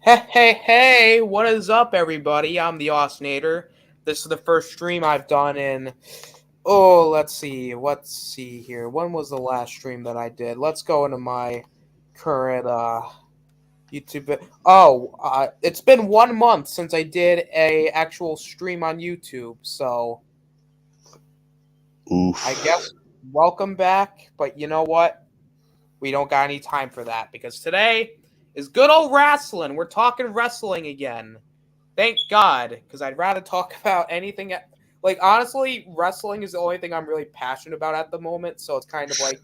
Hey, what is up, everybody? I'm the Osnator. This is the first stream I've done in. Oh, let's see here. When was the last stream that I did? Let's go into my current YouTube. It's been 1 month since I did a actual stream on YouTube, so Oof. I guess welcome back. But you know what? We don't got any time for that because today is good old wrestling. We're talking wrestling again. Thank God, because I'd rather talk about anything. Like, honestly, wrestling is the only thing I'm really passionate about at the moment. So it's kind of like,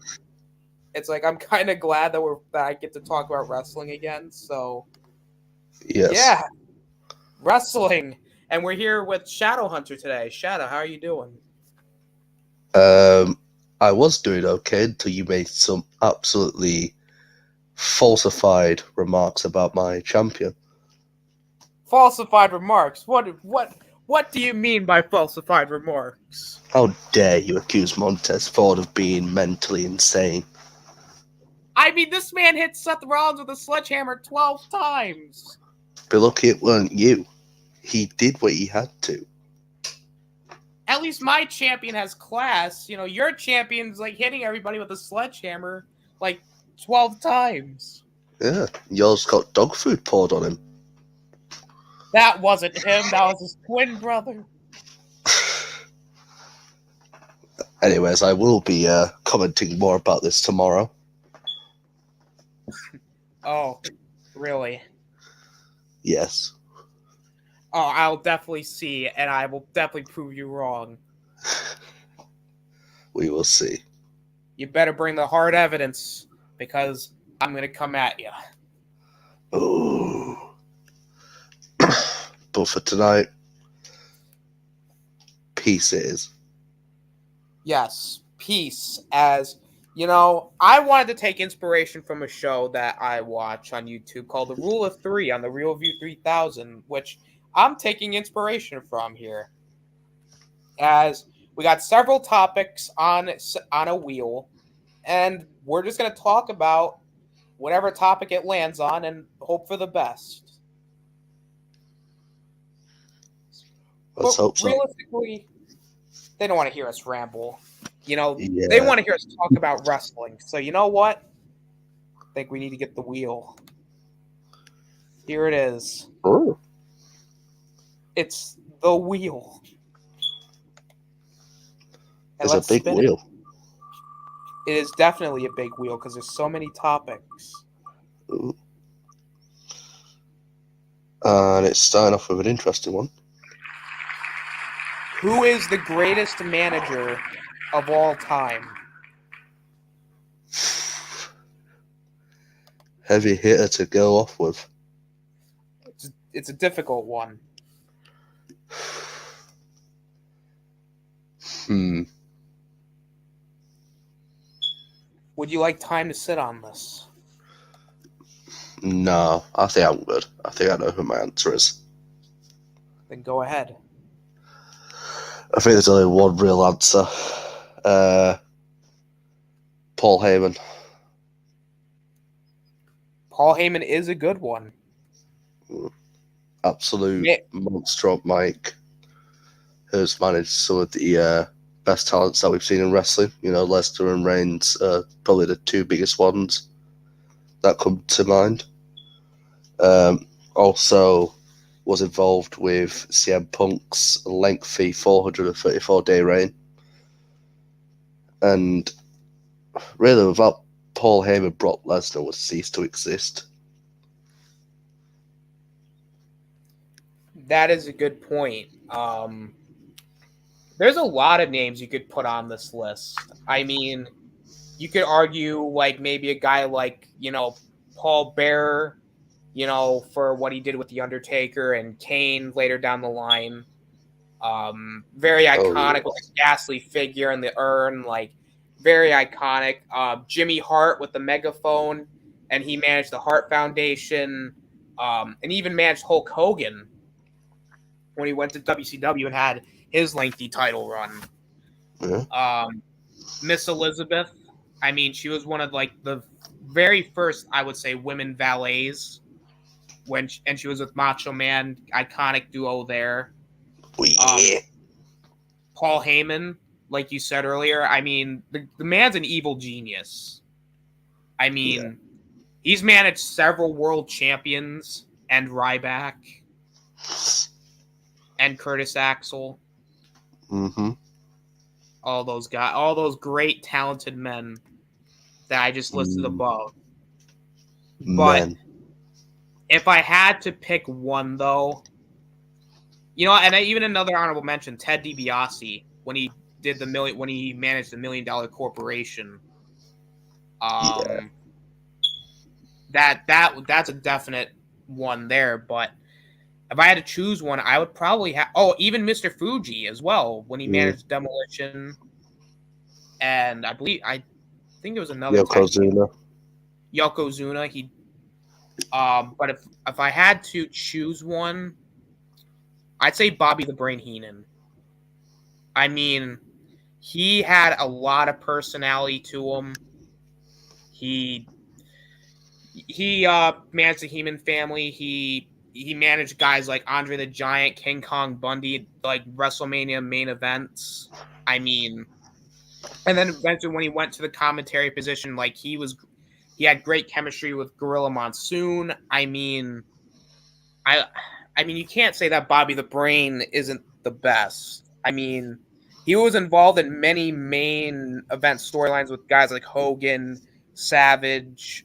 I'm kind of glad that I get to talk about wrestling again. So Yes. yeah, wrestling, and we're here with Shadow Hunter today. Shadow, how are you doing? I was doing okay until you made some absolutely falsified remarks about my champion. Falsified remarks. What do you mean by falsified remarks? How dare you accuse Montez Ford of being mentally insane? I mean, this man hit SethRollins with a sledgehammer 12 times. But lucky it weren't you. He did what he had to. At least my champion has class. You know, your champion's like hitting everybody with a sledgehammer like 12 times. Yeah, yours got dog food poured on him. That wasn't him. That was his twin brother. Anyways, I will be commenting more about this tomorrow. Oh, really? Yes. Oh, I'll definitely see, and I will definitely prove you wrong. We will see. You better bring the hard evidence, because I'm going to come at you. Ooh. But for tonight, peace it is. Yes, peace. As, you know, I wanted to take inspiration from a show that I watch on YouTube called The Rule of Three on the Real View 3000, which I'm taking inspiration from here. As we got several topics on a wheel, and we're just going to talk about whatever topic it lands on and hope for the best. Let's hope so. Realistically, they don't want to hear us ramble. You know, Yeah. They want to hear us talk about wrestling. So you know what? I think we need to get the wheel. Here it is. Oh. It's the wheel. And It's a big wheel. It is definitely a big wheel because there's so many topics. Ooh. And it's starting off with an interesting one. Who is the greatest manager of all time? Heavy hitter to go off with. It's a difficult one. Would you like time to sit on this? No, I think I'm good. I think I know who my answer is. Then go ahead. I think there's only one real answer. Paul Heyman. Paul Heyman is a good one. Absolute monster on mic. Who's managed some of the best talents that we've seen in wrestling. You know, Lesnar and Reigns are probably the two biggest ones that come to mind. Also was involved with CM Punk's lengthy 434-day reign. And really, without Paul Heyman, Brock Lesnar would cease to exist. That is a good point. There's a lot of names you could put on this list. I mean, you could argue like maybe a guy like, Paul Bearer, for what he did with The Undertaker and Kane later down the line. Very iconic with the ghastly figure and the urn, like very iconic. Jimmy Hart with the megaphone, and he managed the Hart Foundation, and even managed Hulk Hogan when he went to WCW and had his lengthy title run. Yeah. Miss Elizabeth, I mean, she was one of like the very first, I would say, women valets. and she was with Macho Man, iconic duo there. Oh, yeah. Paul Heyman, like you said earlier, I mean, the man's an evil genius. I mean, he's managed several world champions and Ryback and Curtis Axel. Mm-hmm. All those guys, all those great, talented men that I just listed above. But if I had to pick one, though, and even another honorable mention, Ted DiBiase, when he managed the $1 Million Corporation. That's a definite one there. But if I had to choose one, I would probably have. Oh, even Mr. Fuji as well when he managed Demolition, and I think it was another Yokozuna. Yokozuna. But if I had to choose one, I'd say Bobby the Brain Heenan. I mean, he had a lot of personality to him. He managed the Heenan family. He managed guys like Andre the Giant, King Kong Bundy, like WrestleMania main events. I mean, and then eventually when he went to the commentary position, like he had great chemistry with Gorilla Monsoon. I mean, you can't say that Bobby the Brain isn't the best. I mean, he was involved in many main event storylines with guys like Hogan, Savage,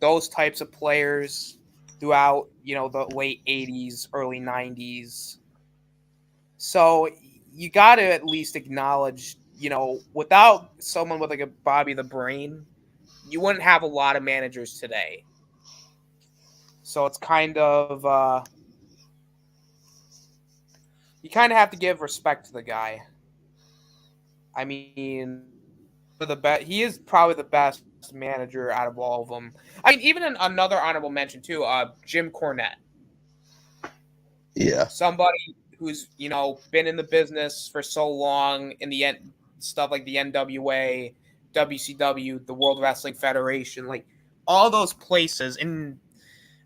those types of players throughout, the late 80s, early 90s. So you got to at least acknowledge, without someone with like a Bobby the Brain, you wouldn't have a lot of managers today. So it's kind of, you kind of have to give respect to the guy. I mean, he is probably the best manager out of all of them. I mean, even another honorable mention too, Jim Cornette. Yeah. Somebody who's, been in the business for so long in the end, stuff like the NWA, WCW, the World Wrestling Federation, like all those places. And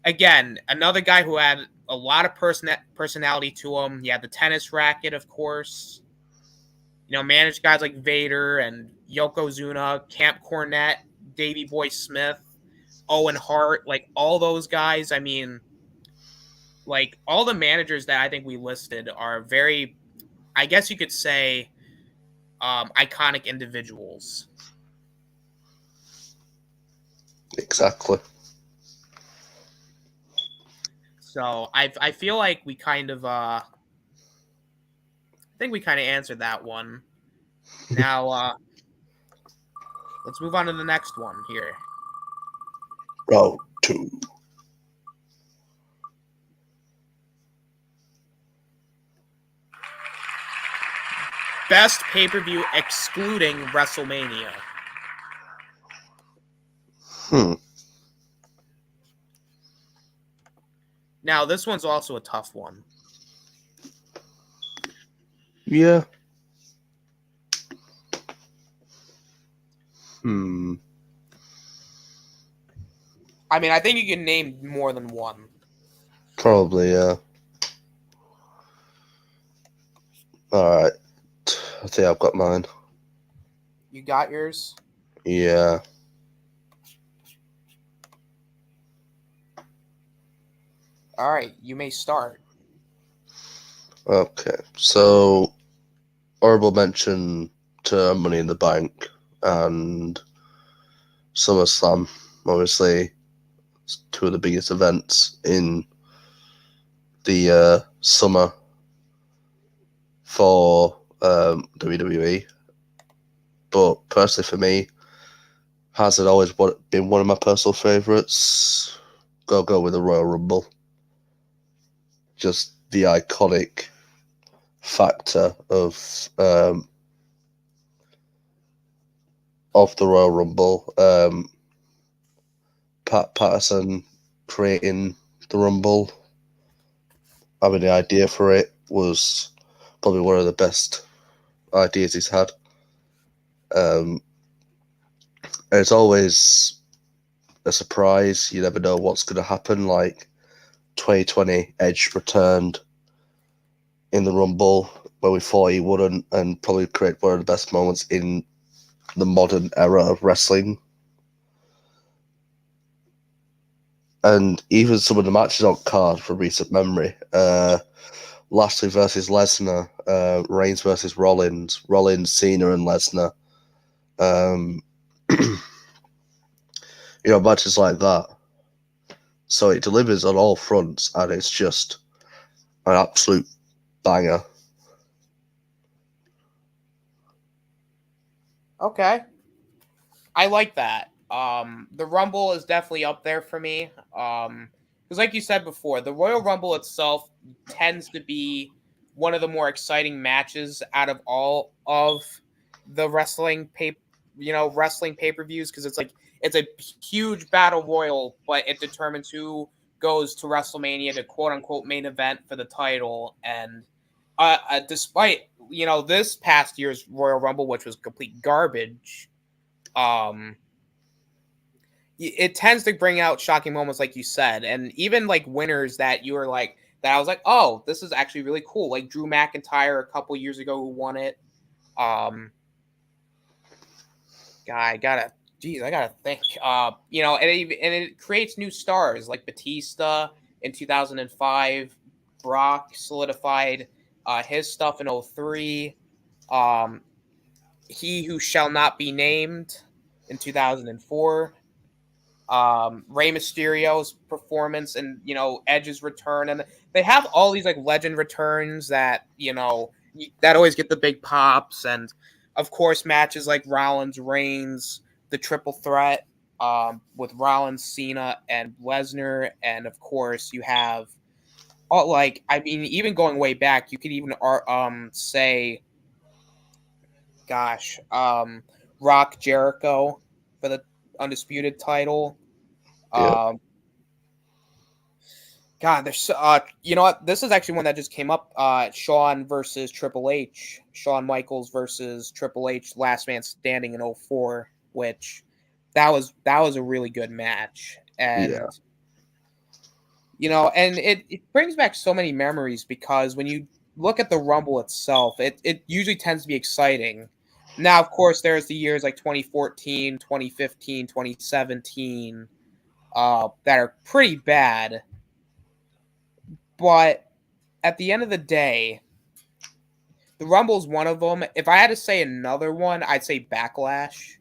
again, another guy who had a lot of personality to him. He had the tennis racket, of course. Managed guys like Vader and Yokozuna, Camp Cornette, Davey Boy Smith, Owen Hart, like all those guys. I mean, like all the managers that I think we listed are very, I guess you could say, iconic individuals. Exactly. So I feel like we kind of I think we kind of answered that one. Now let's move on to the next one here. Round 2. Best pay-per-view excluding WrestleMania. Now, this one's also a tough one. Yeah. I mean, I think you can name more than one. Probably, yeah. Alright. I think I've got mine. You got yours? Yeah. Alright, you may start. Okay, so honorable mention to Money in the Bank and SummerSlam, obviously, two of the biggest events in the summer for WWE. But personally, for me, has it always been one of my personal favourites? Go with the Royal Rumble. Just the iconic factor of the Royal Rumble. Pat Patterson creating the Rumble, having the idea for it, was probably one of the best ideas he's had. And it's always a surprise. You never know what's going to happen. Like 2020, Edge returned in the Rumble where we thought he wouldn't, and probably create one of the best moments in the modern era of wrestling. And even some of the matches on card from recent memory. Lashley versus Lesnar, Reigns versus Rollins, Cena and Lesnar. Matches like that. So it delivers on all fronts, and it's just an absolute banger. Okay. I like that. The Rumble is definitely up there for me. Because like you said before, the Royal Rumble itself tends to be one of the more exciting matches out of all of the wrestling pay-per-views, because it's a huge battle royal, but it determines who goes to WrestleMania to quote unquote main event for the title. And despite this past year's Royal Rumble, which was complete garbage, it tends to bring out shocking moments, like you said, and even like winners that you were like that. I was like, oh, this is actually really cool. Like Drew McIntyre a couple years ago who won it. I gotta think. And it creates new stars like Batista in 2005. Brock solidified his stuff in 2003. He Who Shall Not Be Named in 2004. Rey Mysterio's performance and Edge's return, and they have all these like legend returns that that always get the big pops, and of course matches like Rollins Reigns, the triple threat with Rollins, Cena, and Lesnar, and of course you have even going way back, you could even say, Rock Jericho for the undisputed title. Yeah. There's you know what? This is actually one that just came up. Shawn versus Triple H. Shawn Michaels versus Triple H, Last Man Standing in 2004, which that was a really good match. And and it brings back so many memories, because when you look at the Rumble itself, it usually tends to be exciting. Now, of course, there's the years like 2014, 2015, 2017 that are pretty bad. But at the end of the day, the Rumble's one of them. If I had to say another one, I'd say Backlash,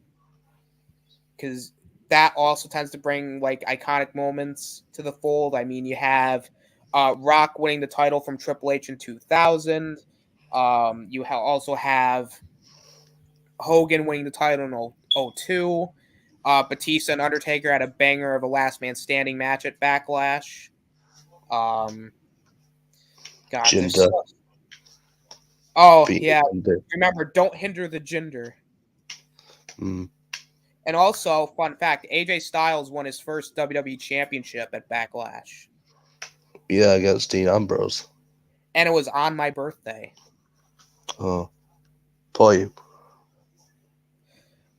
because that also tends to bring like iconic moments to the fold. I mean, you have Rock winning the title from Triple H in 2000. You also have Hogan winning the title in 2002. Batista and Undertaker had a banger of a Last Man Standing match at Backlash. Jinder. Yeah. Remember, don't hinder the Jinder. Mm. And also, fun fact, AJ Styles won his first WWE Championship at Backlash. Yeah, against Dean Ambrose. And it was on my birthday. Oh. For you.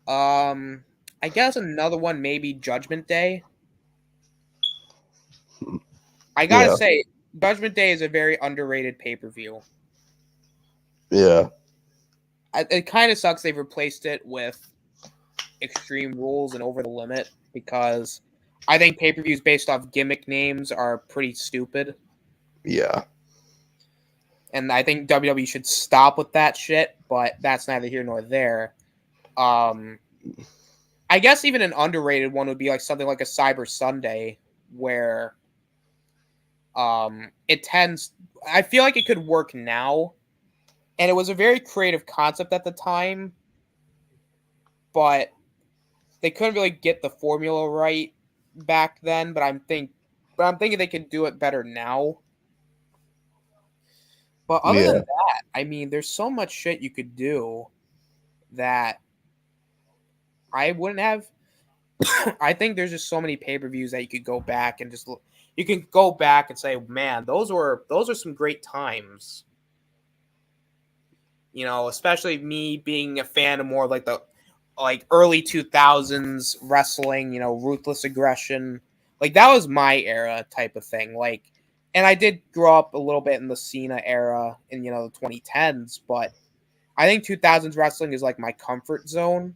I guess another one, maybe Judgment Day. I gotta say, Judgment Day is a very underrated pay-per-view. Yeah. It kind of sucks they've replaced it with Extreme Rules and Over the Limit, because I think pay-per-views based off gimmick names are pretty stupid. Yeah. And I think WWE should stop with that shit, but that's neither here nor there. I guess even an underrated one would be like something like a Cyber Sunday, where I feel like it could work now, and it was a very creative concept at the time, but they couldn't really get the formula right back then. But I'm thinking they could do it better now. But other than that, I mean, there's so much shit you could do that I wouldn't have. I think there's just so many pay-per-views that you could go back and just you can go back and say, man, those are some great times. Especially me being a fan of more like the early 2000s wrestling, Ruthless Aggression. Like that was my era type of thing. Like and I did grow up a little bit in the Cena era in, the 2010s, but I think 2000s wrestling is like my comfort zone.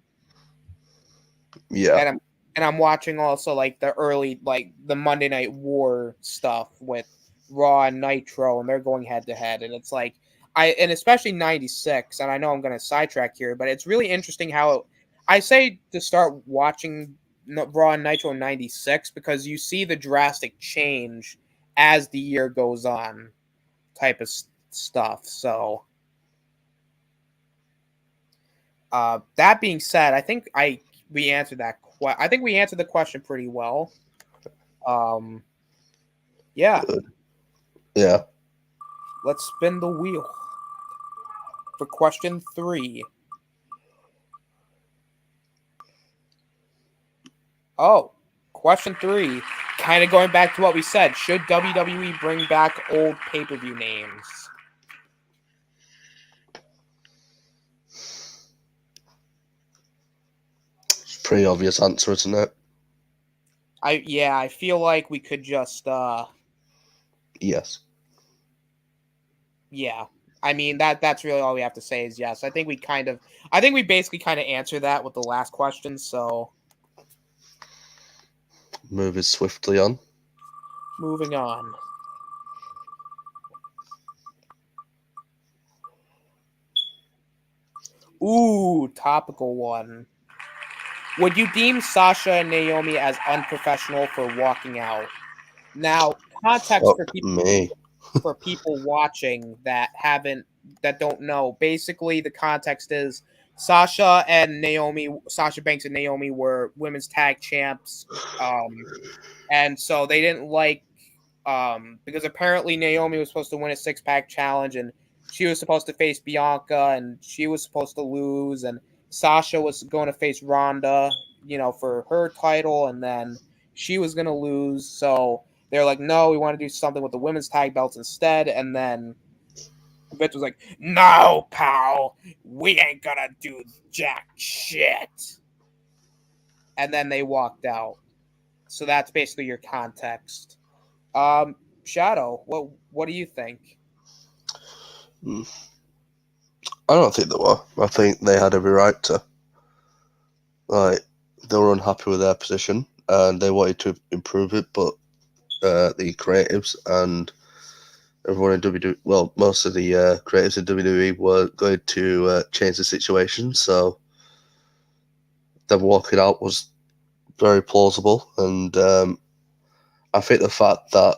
Yeah. And I'm watching also like the early, like the Monday Night War stuff with Raw and Nitro, and they're going head to head, and it's like and especially 96, and I know I'm going to sidetrack here, but it's really interesting how I say to start watching Raw and Nitro in 96 because you see the drastic change as the year goes on, type of stuff. So that being said, I think we answered that. I think we answered the question pretty well. Yeah. Good. Yeah. Let's spin the wheel for question 3. Oh, question 3. Kind of going back to what we said. Should WWE bring back old pay-per-view names? It's a pretty obvious answer, isn't it? I feel like we could just Yes. yeah. I mean that's really all we have to say is yes. I think we basically kind of answered that with the last question, so Moving swiftly on. moving on. Ooh, topical one. Would you deem Sasha and Naomi as unprofessional for walking out? Now, context Fuck me. for people watching that don't know. Basically, the context is Sasha Banks and Naomi were women's tag champs, and so they didn't like because apparently Naomi was supposed to win a 6-pack challenge, and she was supposed to face Bianca, and she was supposed to lose, and Sasha was going to face Ronda, for her title, and then she was going to lose. So they're like, no, we want to do something with the women's tag belts instead. And then Vince was like, no, pal, we ain't gonna do jack shit. And then they walked out. So that's basically your context. Shadow, what do you think? I don't think they were. I think they had every right to. Like, they were unhappy with their position and they wanted to improve it, but the creatives and everyone in WWE, well, most of the creatives in WWE were going to change the situation, so them walking out was very plausible. And I think the fact that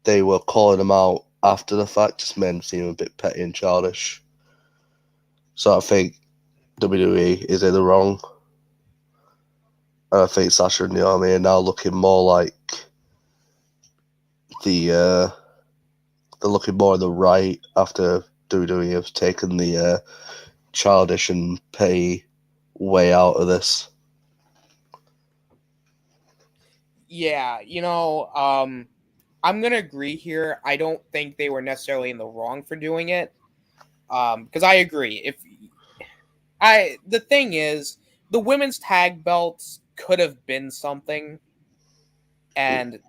they were calling them out after the fact just made them seem a bit petty and childish. So I think WWE is in the wrong. And I think Sasha and Naomi are now looking more like they're looking more on the right after WWE have taken the childish and petty way out of this. Yeah, I'm gonna agree here. I don't think they were necessarily in the wrong for doing it. Because I agree. The thing is, the women's tag belts could have been something, and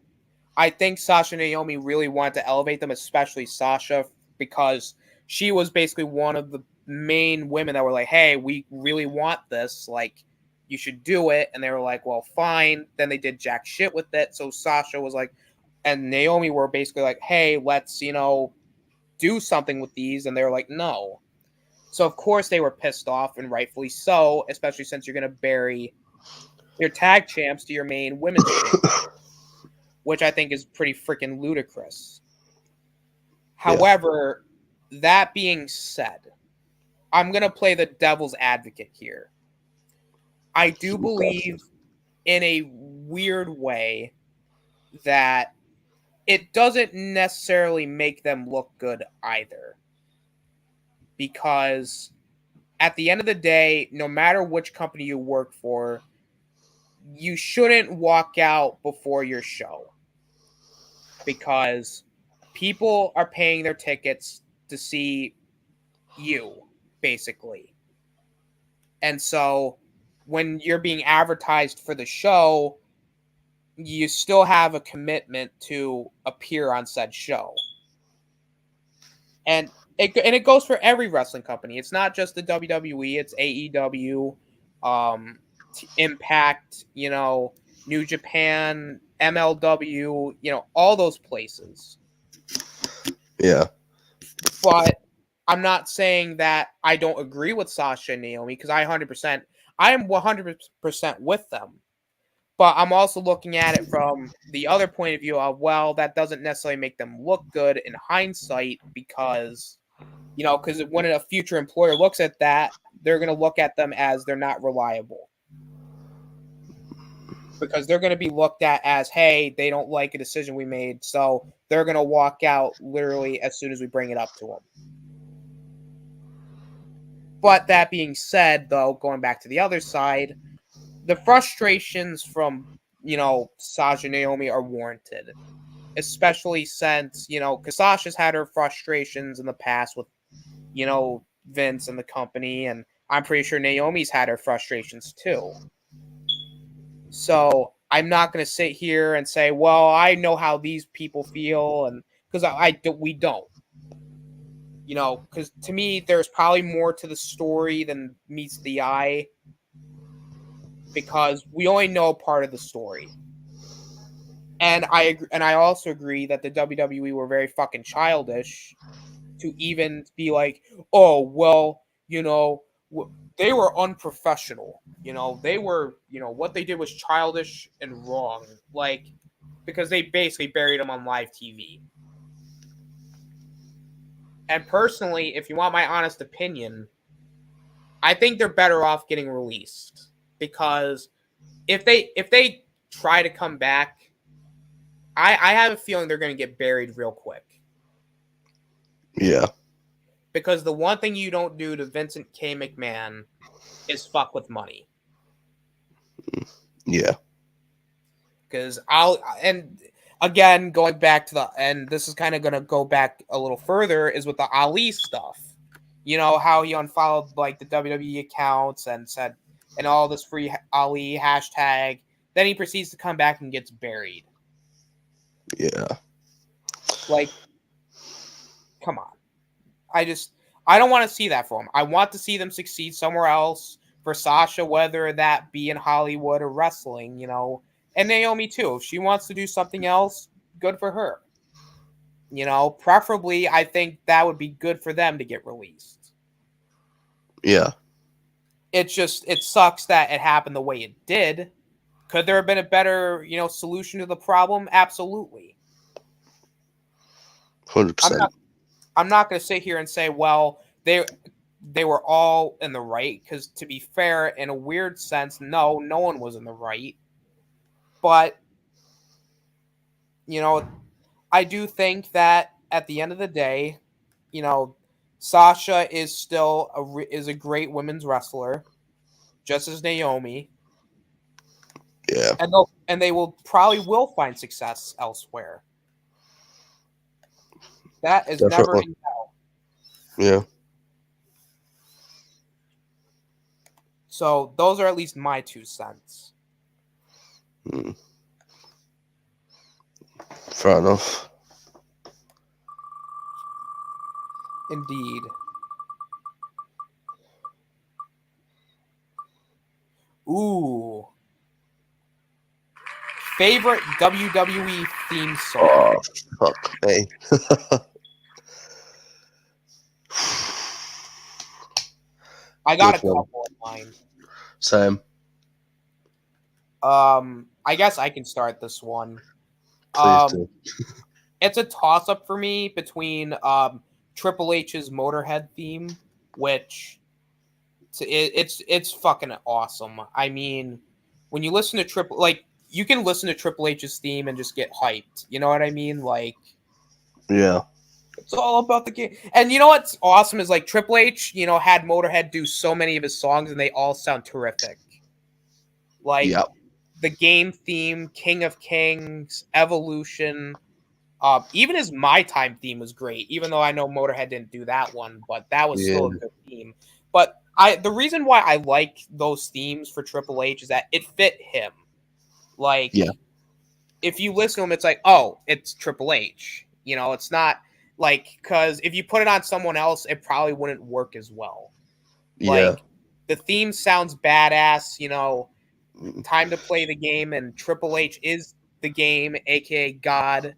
I think Sasha and Naomi really wanted to elevate them, especially Sasha, because she was basically one of the main women that were like, hey, we really want this. Like, you should do it. And they were like, well, fine. Then they did jack shit with it. So Sasha was like, and Naomi were basically like, hey, let's, do something with these. And they were like, no. So, of course, they were pissed off, and rightfully so, especially since you're going to bury your tag champs to your main women's champ, which I think is pretty freaking ludicrous. However, that being said, I'm going to play the devil's advocate here. I do believe in a weird way that it doesn't necessarily make them look good either. Because at the end of the day, no matter which company you work for, you shouldn't walk out before your show. Because people are paying their tickets to see you, basically. And so when you're being advertised for the show, you still have a commitment to appear on said show. And it goes for every wrestling company. It's not just the WWE. It's AEW, Impact, New Japan, MLW, all those places. Yeah. But I'm not saying that I don't agree with Sasha and Naomi, because I am 100% with them. But I'm also looking at it from the other point of view of, well, that doesn't necessarily make them look good in hindsight, because when a future employer looks at that, they're going to look at them as they're not reliable. Because they're going to be looked at as, hey, they don't like a decision we made, so they're going to walk out literally as soon as we bring it up to them. But that being said, though, going back to the other side, the frustrations from, Sasha and Naomi are warranted. Especially since, because Sasha's had her frustrations in the past with, Vince and the company, and I'm pretty sure Naomi's had her frustrations too. So I'm not going to sit here and say, well, I know how these people feel, and because we don't. Because to me, there's probably more to the story than meets the eye, because we only know part of the story. And I also agree that the WWE were very fucking childish to even be like, oh, well, they were unprofessional. They were, what they did was childish and wrong. Because they basically buried them on live TV. And personally, if you want my honest opinion, I think they're better off getting released. Because if they try to come back, I have a feeling they're going to get buried real quick. Yeah. Because the one thing you don't do to Vincent K. McMahon is fuck with money. Yeah. Because and again, going back to and this is kind of going to go back a little further, is with the Ali stuff. How he unfollowed the WWE accounts and said, and all this free Ali hashtag. Then he proceeds to come back and gets buried. Yeah. Come on. I don't want to see that for him. I want to see them succeed somewhere else. For Sasha, whether that be in Hollywood or wrestling, and Naomi too. If she wants to do something else, good for her. Preferably, I think that would be good for them to get released. Yeah. It sucks that it happened the way it did. Could there have been a better, solution to the problem? Absolutely. 100%. I'm not going to sit here and say, well, they were all in the right, because to be fair, in a weird sense, no one was in the right. But, I do think that at the end of the day, Sasha is still a great women's wrestler, just as Naomi. Yeah. And they will find success elsewhere. That is Definitely. never in doubt. Yeah. So those are at least my 2 cents. Fair enough. Indeed. Ooh. Favorite WWE theme song? Oh, fuck me. I got a couple of mine. Same. I guess I can start this one. Please do. It's a toss-up for me between Triple H's Motorhead theme, which it's fucking awesome. I mean, when you listen to you can listen to Triple H's theme and just get hyped. You know what I mean? Yeah. It's all about the game. And you know what's awesome is Triple H, had Motorhead do so many of his songs and they all sound terrific. The game theme, King of Kings, Evolution, even his My Time theme was great, even though I know Motorhead didn't do that one, but that was still a good theme. But the reason why I like those themes for Triple H is that it fit him. if you listen to him, it's like, oh, it's Triple H. You know, it's not like, because if you put it on someone else, it probably wouldn't work as well. Yeah. Like, the theme sounds badass, you know, time to play the game, and Triple H is the game, aka God,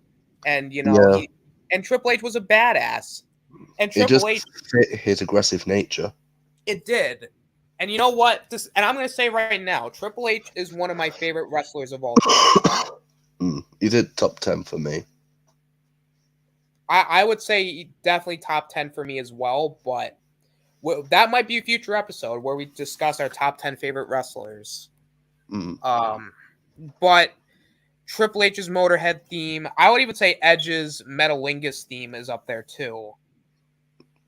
and you know, Yeah. and Triple H was a badass. And It just Triple H, fit his aggressive nature. it did. And you know what? And I'm gonna say right now, Triple H is one of my favorite wrestlers of all time. He did top 10 for me. I would say definitely top 10 for me as well, but that might be a future episode where we discuss our top 10 favorite wrestlers. But Triple H's Motorhead theme, I would even say Edge's Metalingus theme is up there too.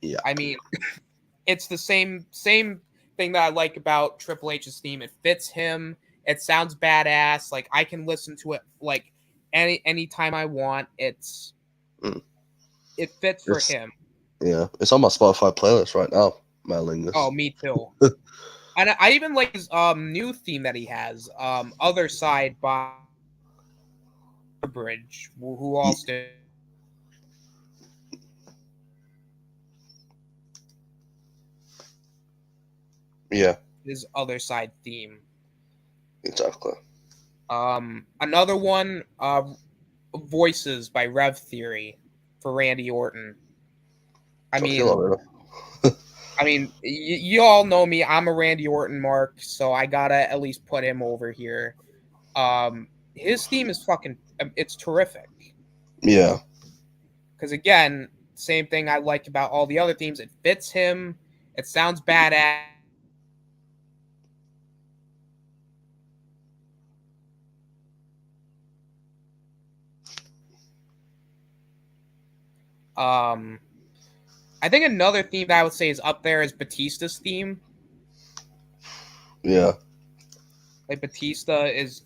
Yeah. I mean, it's the same thing that I like about Triple H's theme. It fits him. It sounds badass. Like, I can listen to it like anytime I want. It fits for him. Yeah, it's on my Spotify playlist right now. Metalingus. Oh, me too. And I even like his new theme that he has, Other Side by Bridge, who also Yeah, his Other Side theme. exactly. Another one, Voices by Rev Theory for Randy Orton. I mean, you all know me. I'm a Randy Orton mark, so I gotta at least put him over here. His theme is it's terrific. Yeah. Because again, same thing I like about all the other themes. It fits him. It sounds badass. I think another theme that I would say is up there is Batista's theme. Yeah. Like, Batista is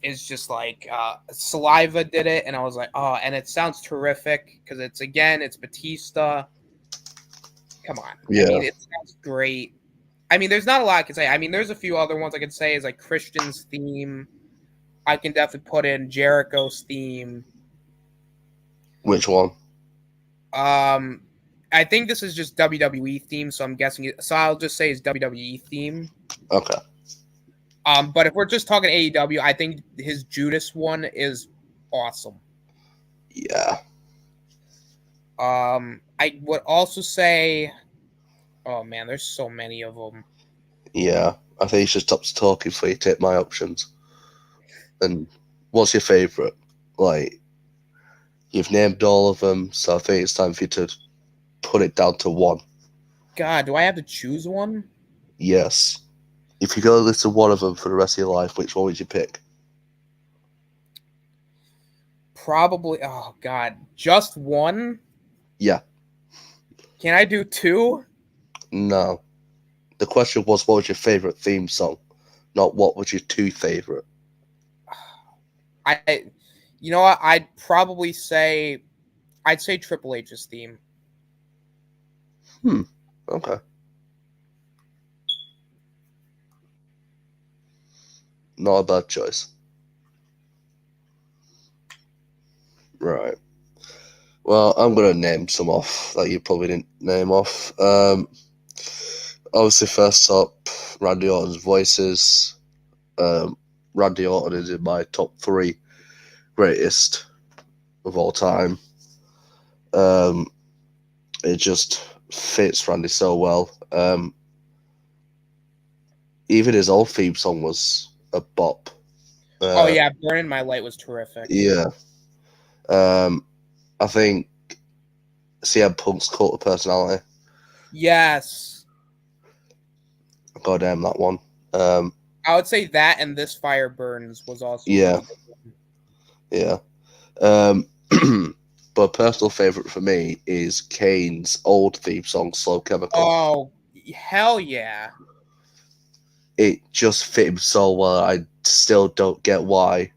just like, Saliva did it, and I was like, oh, and it sounds terrific because it's Batista. Come on. Yeah. I mean, it sounds great. I mean, there's not a lot I can say. I mean, there's a few other ones I can say, is like Christian's theme. I can definitely put in Jericho's theme. Which one? I think this is just WWE theme, so I'm guessing it. So I'll just say his WWE theme. Okay. But if we're just talking AEW, I think his Judas one is awesome. Yeah. I would also say, oh man, there's so many of them. Yeah, I think you should stop talking before you take my options. And what's your favourite? Like, you've named all of them, so I think it's time for you to put it down to one. God, do I have to choose one? Yes. If you go listen to one of them for the rest of your life, which one would you pick? Probably, oh God, just one? Yeah. Can I do two? No. The question was, what was your favourite theme song? Not what was your two favourite. You know what? I'd say Triple H's theme. Okay. Not a bad choice. Right. Well, I'm going to name some off that you probably didn't name off. Obviously, first up, Randy Orton's Voices. Randy Orton is in my top 3 greatest of all time. It just fits Randy so well. Even his old theme song was a bop. Oh yeah, Burning My Light was terrific. Yeah. I think CM Punk's Cult of Personality. Yes. Goddamn, that one. I would say that, and This Fire Burns was also yeah. Yeah. But a personal favourite for me is Kane's old theme song, Slow Chemical. Oh, hell yeah. It just fit him so well. I still don't get why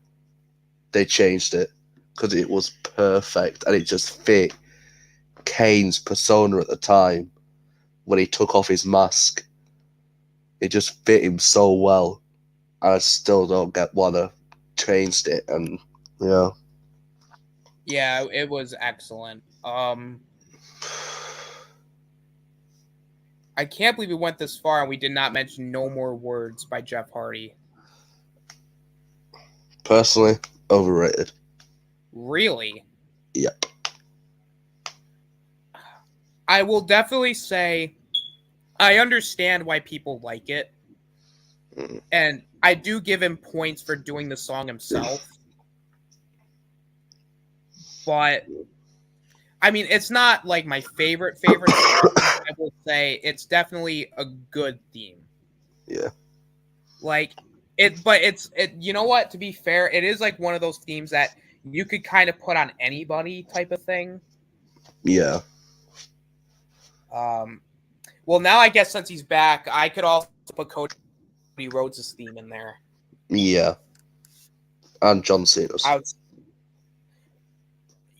they changed it, because it was perfect and it just fit Kane's persona at the time when he took off his mask. It just fit him so well. I still don't get why they changed it, and Yeah. Yeah, it was excellent. I can't believe we went this far and we did not mention No More Words by Jeff Hardy. Personally, overrated. Really? Yep. I will definitely say I understand why people like it. Mm. And I do give him points for doing the song himself. But I mean, it's not like my favorite song. I will say it's definitely a good theme. Yeah. Like but it's you know what, to be fair, it is like one of those themes that you could kind of put on anybody type of thing. Yeah. Well, now I guess since he's back, I could also put Cody Rhodes' theme in there. Yeah. And John Cena's.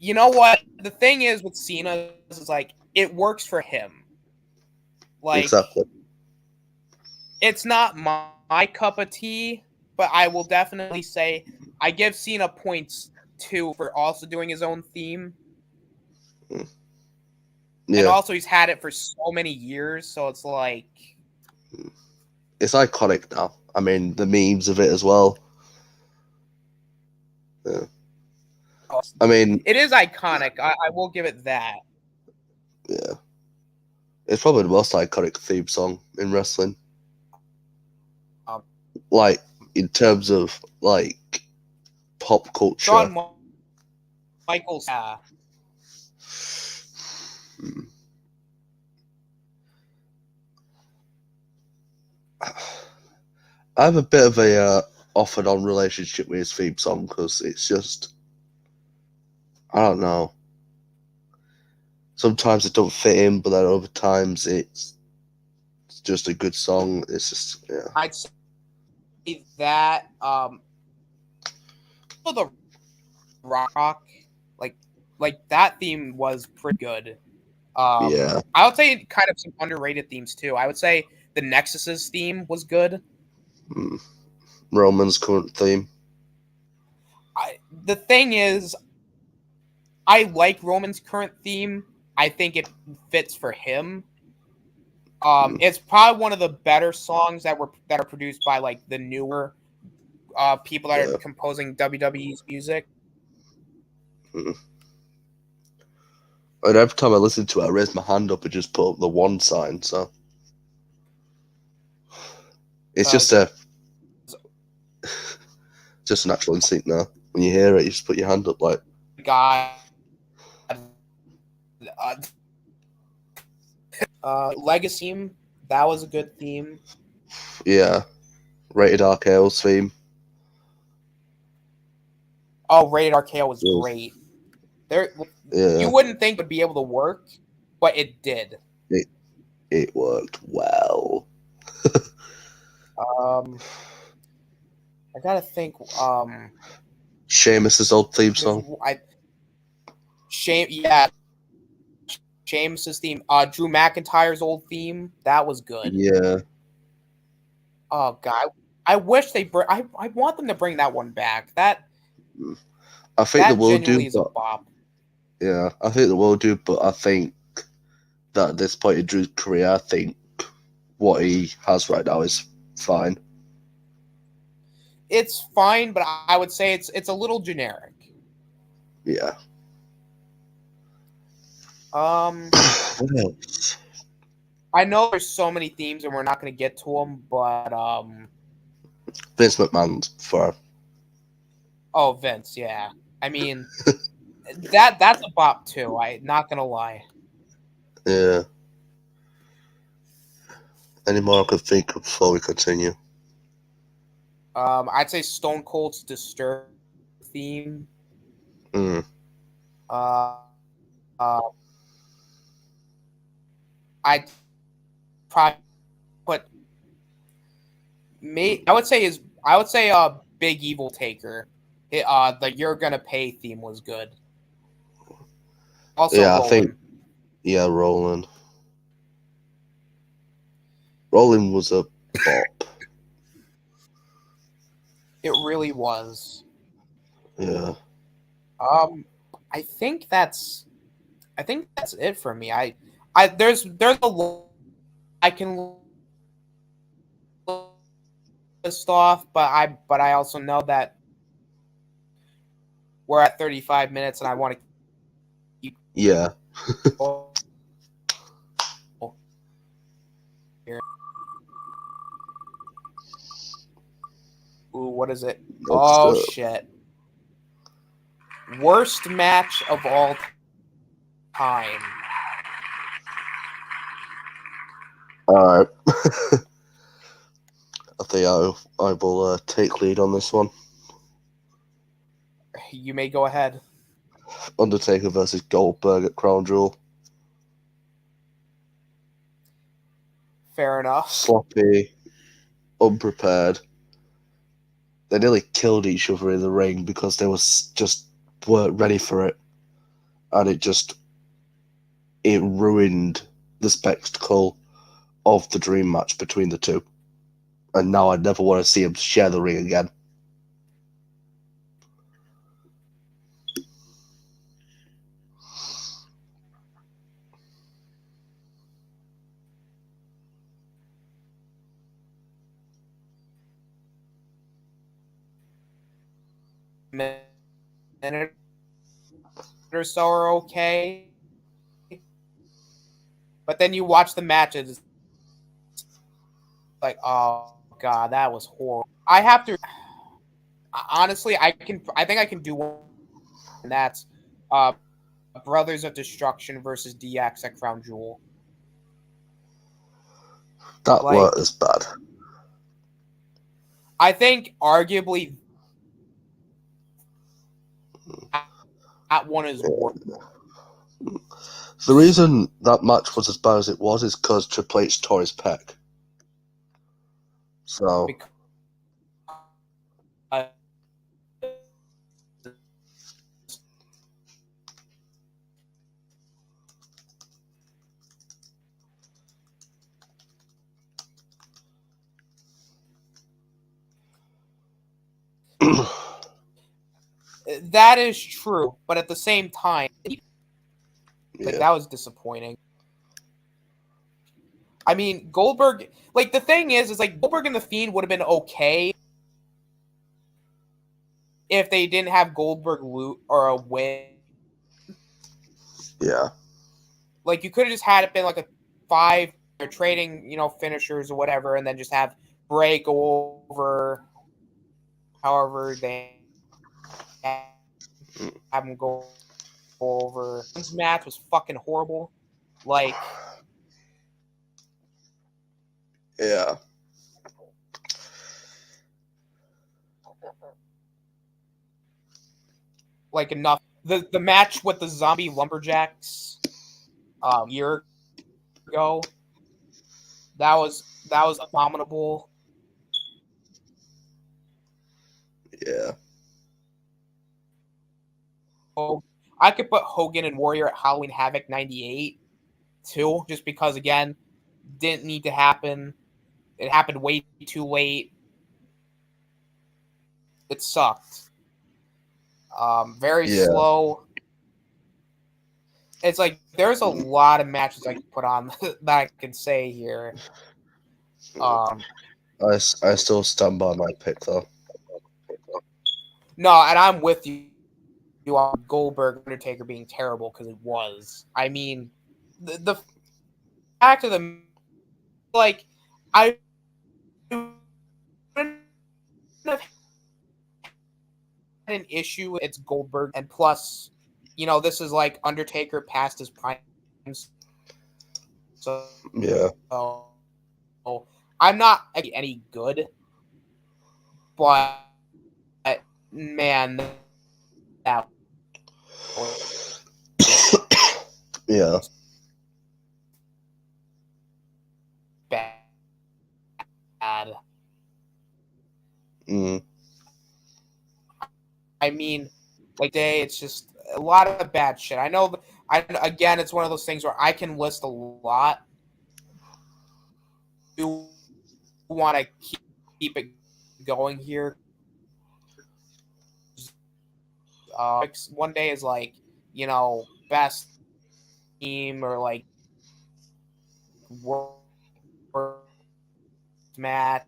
You know what? The thing is with Cena is like it works for him. Like Exactly. it's not my cup of tea, but I will definitely say I give Cena points too for also doing his own theme. Yeah. And also he's had it for so many years, so it's like it's iconic now. I mean, the memes of it as well. Yeah. I mean, it is iconic. I will give it that. Yeah. It's probably the most iconic theme song in wrestling. Like, in terms of, like, pop culture. Shawn Michaels. I have a bit of a off and on relationship with his theme song because it's just, I don't know. Sometimes it don't fit in, but then other times it's just a good song. It's just, yeah. I'd say that the Rock, like that theme was pretty good. Yeah. I would say kind of some underrated themes too. I would say the Nexus's theme was good. Roman's current theme. The thing is, I like Roman's current theme. I think it fits for him. It's probably one of the better songs that are produced by like the newer people that are composing WWE's music. And every time I listen to it, I raise my hand up and just put up the one sign. So it's just just a natural instinct now. When you hear it, you just put your hand up like. God. Legacy theme, that was a good theme. Yeah. Rated RKO's theme. Oh, Rated RKO was great. You wouldn't think it would be able to work, but it did. It worked well. I gotta think. Sheamus's old theme song. Sheamus's theme. Drew McIntyre's old theme. That was good. Yeah. Oh God, I wish they bring. I want them to bring that one back. That I think that they will genuinely do. Is a bop. Yeah, I think they will do. But I think that at this point in Drew's career, I think what he has right now is fine. It's fine, but I would say it's a little generic. Yeah. What else? I know there's so many themes and we're not going to get to them, but Vince McMahon's for. Oh, Vince, yeah. I mean, that's a bop too. I not gonna lie. Yeah. Any more I could think of before we continue? I'd say Stone Cold's Disturbed theme. I'd probably put I would say Big Evil Taker. The You're Gonna Pay theme was good. Also, yeah, Roland. I think. Yeah, Roland. Roland was a bop. It really was. Yeah. I think that's it for me. There's a lot I can list off, but I also know that we're at 35 minutes, and I want to keep Yeah. here. Ooh, what is it? It's, Oh shit! Worst match of all time. Alright. I think I will take lead on this one. You may go ahead. Undertaker versus Goldberg at Crown Jewel. Fair enough. Sloppy, unprepared. They nearly killed each other in the ring because they weren't ready for it, and it ruined the spectacle of the dream match between the two. And now I never want to see them share the ring again. Minute or so are okay, but then you watch the matches, like, oh god, that was horrible. I have to honestly, I think I can do one, and that's Brothers of Destruction versus DX at Crown Jewel. That Like, was bad. I think arguably that one is worse. The reason that match was as bad as it was is because Triple H tore his pec. So Because, that is true, but at the same time, that was disappointing. I mean, Goldberg, like, the thing is like, Goldberg and The Fiend would have been okay if they didn't have Goldberg loot or a win. Yeah. Like, you could have just had it been like a 5, or trading, finishers or whatever, and then just have Bray go over however they have him go over. This match was fucking horrible. Like, Yeah. enough. The match with the zombie lumberjacks year ago, that was abominable. Yeah. Oh, I could put Hogan and Warrior at Halloween Havoc 98 too, just because, again, didn't need to happen. It happened way too late. It sucked. Very slow. It's like there's a lot of matches I can put on that I can say here. I still stand by my pick though. No, and I'm with you on Goldberg Undertaker being terrible, because it was. I mean, the fact of the, like, I wouldn't have had an issue. It's Goldberg, and plus, this is like Undertaker past his prime. So Yeah. I'm not any good, but man, that Yeah. bad. I mean, like, it's just a lot of bad shit. I know. Again, it's one of those things where I can list a lot. You want to keep it going here. One day is like, best team or like worst match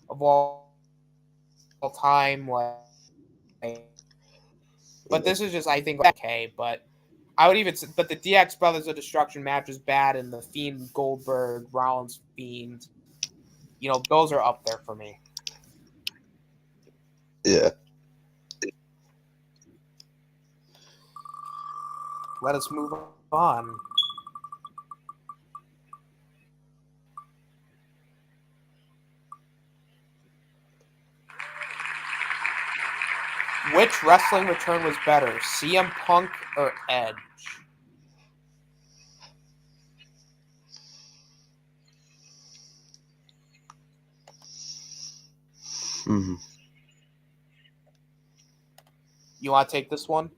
of all time. But this is just, I think, okay. But I would but the DX Brothers of Destruction match is bad, and the Fiend Goldberg Rollins Fiend, those are up there for me. Yeah. Let us move on. Which wrestling return was better, CM Punk or Edge? Mm-hmm. You want to take this one?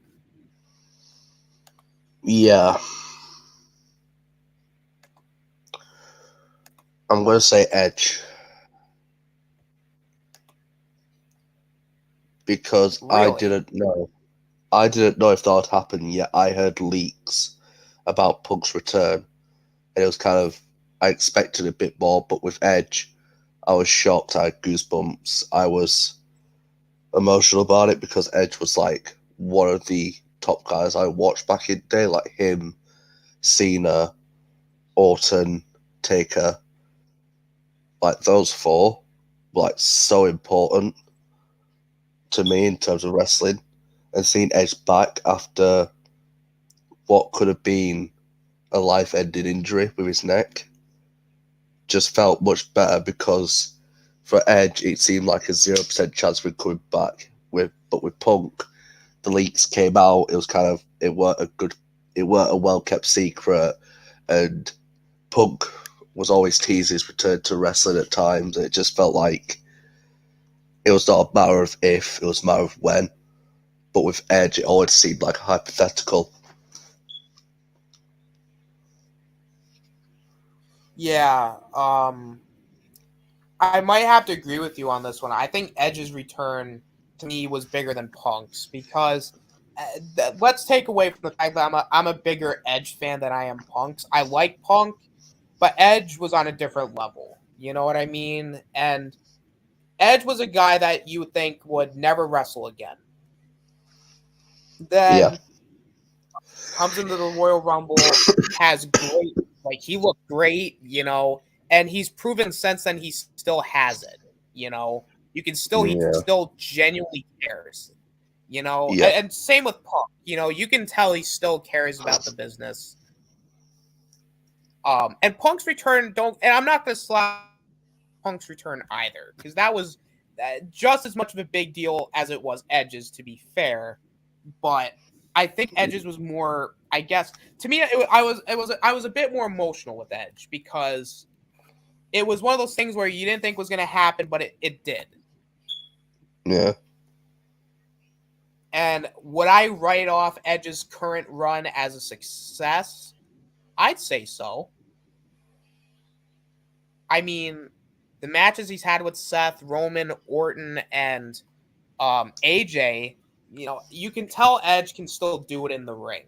Yeah. I'm going to say Edge. Because really? I didn't know if that would happen, yet I heard leaks about Punk's return. And it was kind of, I expected a bit more, but with Edge, I was shocked. I had goosebumps. I was emotional about it because Edge was like one of the top guys I watched back in the day, like him, Cena, Orton, Taker. Like those four, like so important to me in terms of wrestling. And seeing Edge back after what could have been a life-ending injury with his neck just felt much better because for Edge it seemed like a 0% chance we're coming back. But with Punk, the leaks came out. It was kind of it weren't a well-kept secret, and Punk was always teasing his return to wrestling at times. And it just felt like it was not a matter of if, it was a matter of when. But with Edge, it always seemed like a hypothetical. Yeah, I might have to agree with you on this one. I think Edge's return to me was bigger than Punk's because let's take away from the fact that I'm a bigger Edge fan than I am Punk's. I like Punk, but Edge was on a different level. You know what I mean? And Edge was a guy that you would think would never wrestle again. Then comes into the Royal Rumble, has great, like he looked great, and he's proven since then he still has it. He still genuinely cares. And same with Punk. You can tell he still cares about the business. And Punk's return and I'm not gonna slap Punk's return either because that was just as much of a big deal as it was Edge's, to be fair. But I think Edge's was more, I guess, to me, I was a bit more emotional with Edge because it was one of those things where you didn't think was going to happen, but it did. Yeah. And would I write off Edge's current run as a success? I'd say so. I mean, the matches he's had with Seth, Roman, Orton, and AJ, you can tell Edge can still do it in the ring.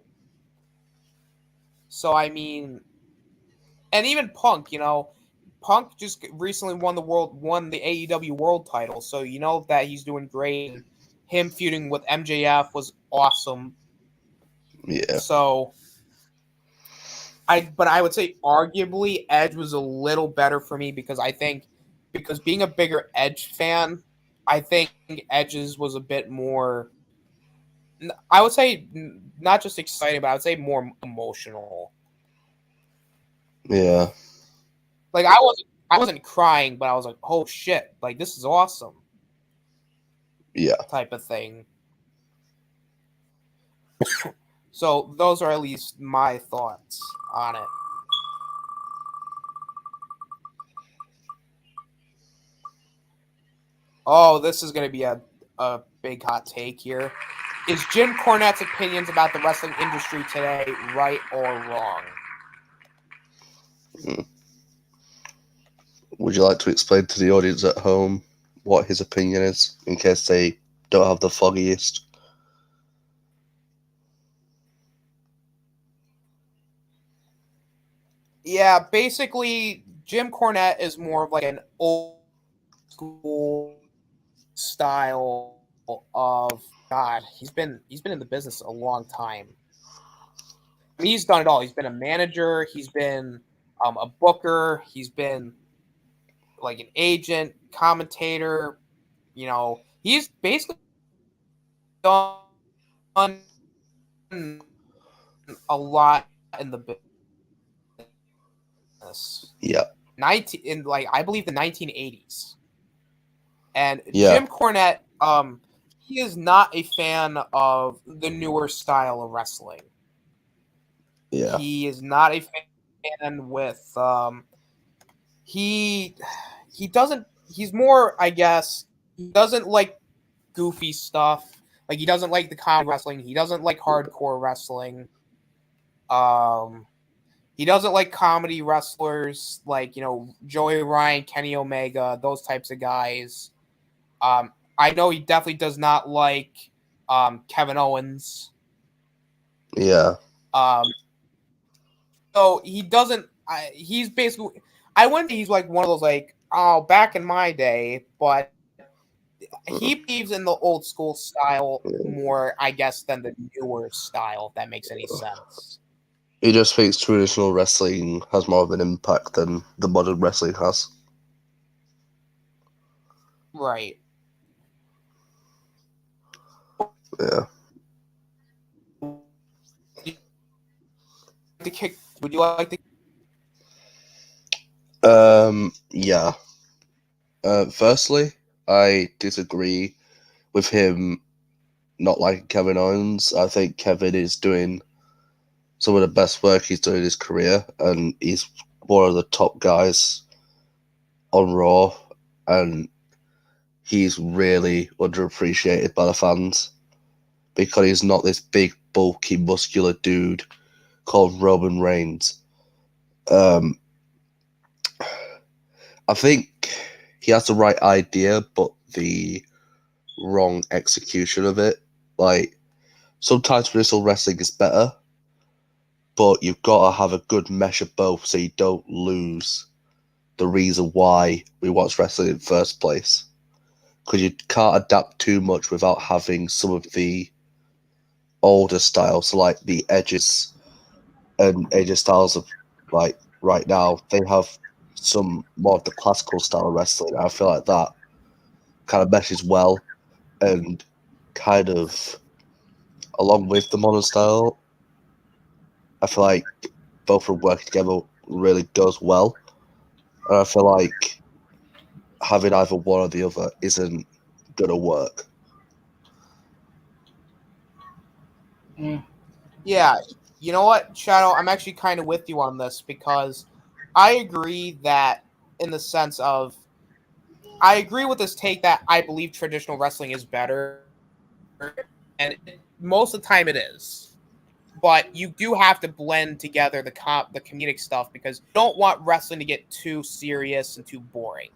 So, I mean, and even Punk, Punk just recently won the AEW world title. So, that he's doing great. And him feuding with MJF was awesome. Yeah. So, but I would say arguably Edge was a little better for me because being a bigger Edge fan, I think Edge's was a bit more, I would say not just exciting, but I would say more emotional. Yeah. Like I wasn't crying, but I was like, "Oh shit! Like this is awesome." Yeah. Type of thing. So those are at least my thoughts on it. Oh, this is going to be a big hot take here. Is Jim Cornette's opinions about the wrestling industry today right or wrong? Would you like to explain to the audience at home what his opinion is, in case they don't have the foggiest? Yeah, basically, Jim Cornette is more of like an old school style of God. He's been in the business a long time. I mean, he's done it all. He's been a manager. He's been a booker. He's been like an agent, commentator. He's basically done a lot in the business. Yeah. 19 in like I believe the 1980s. And Yeah. Jim Cornette, he is not a fan of the newer style of wrestling. Yeah. He is not a fan with he doesn't he's more, I guess, he doesn't like goofy stuff. Like he doesn't like the comedy wrestling. He doesn't like hardcore wrestling. He doesn't like comedy wrestlers like, Joey Ryan, Kenny Omega, those types of guys. I know he definitely does not like Kevin Owens. Yeah. So he doesn't. He's basically. I wouldn't say he's like one of those like, oh, back in my day, but he believes in the old school style more, I guess, than the newer style. If that makes any sense. He just thinks traditional wrestling has more of an impact than the modern wrestling has. Right. Yeah. Would you like to? Yeah. Firstly, I disagree with him not liking Kevin Owens. I think Kevin is doing some of the best work he's done in his career, and he's one of the top guys on Raw, and he's really underappreciated by the fans because he's not this big, bulky, muscular dude called Roman Reigns. I think he has the right idea, but the wrong execution of it. Like, sometimes traditional wrestling is better, but you've got to have a good mesh of both so you don't lose the reason why we watch wrestling in the first place. Because you can't adapt too much without having some of the older styles, so like the edges and AJ Styles of like right now, they have some more of the classical style of wrestling. I feel like that kind of meshes well, and kind of along with the modern style, I feel like both of them working together really goes well. And I feel like having either one or the other isn't gonna work. Yeah, you know what, Shadow? I'm actually kind of with you on this because I agree that in the sense of I agree with this take that I believe traditional wrestling is better, and most of the time it is. But you do have to blend together the comedic stuff because you don't want wrestling to get too serious and too boring.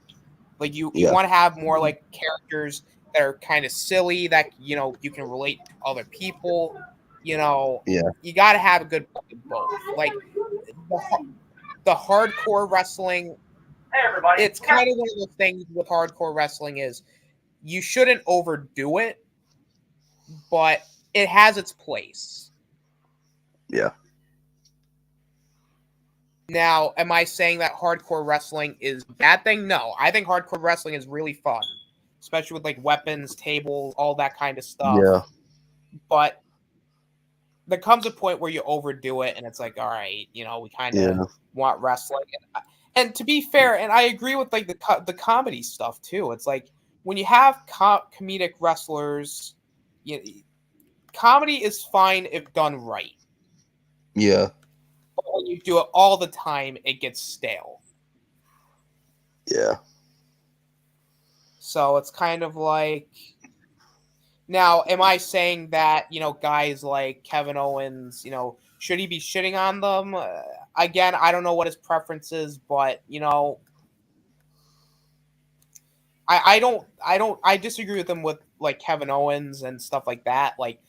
Like you want to have more like characters that are kind of silly that you can relate to other people. You got to have a good blend of both. Like the hardcore wrestling, it's kind of one of those things with hardcore wrestling is you shouldn't overdo it, but it has its place. Yeah. Now, am I saying that hardcore wrestling is a bad thing? No. I think hardcore wrestling is really fun, especially with like weapons, tables, all that kind of stuff. Yeah. But there comes a point where you overdo it and it's like, all right, we kind of want wrestling. And to be fair, and I agree with like the comedy stuff too. It's like when you have comedic wrestlers, comedy is fine if done right. Yeah. But when you do it all the time, it gets stale. Yeah. So it's kind of like, now, am I saying that, guys like Kevin Owens, should he be shitting on them? Again, I don't know what his preference is, but, I disagree with him with like Kevin Owens and stuff like that. Like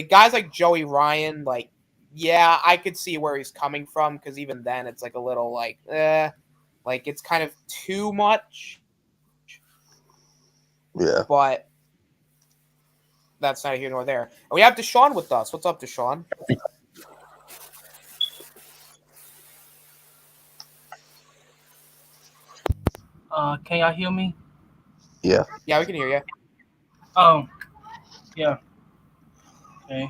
guys like Joey Ryan, like yeah, I could see where he's coming from because even then it's like a little like it's kind of too much. Yeah. But that's neither here nor there. And we have Deshaun with us. What's up, Deshaun? Can y'all hear me? Yeah. Yeah, we can hear you. Oh, yeah. Okay.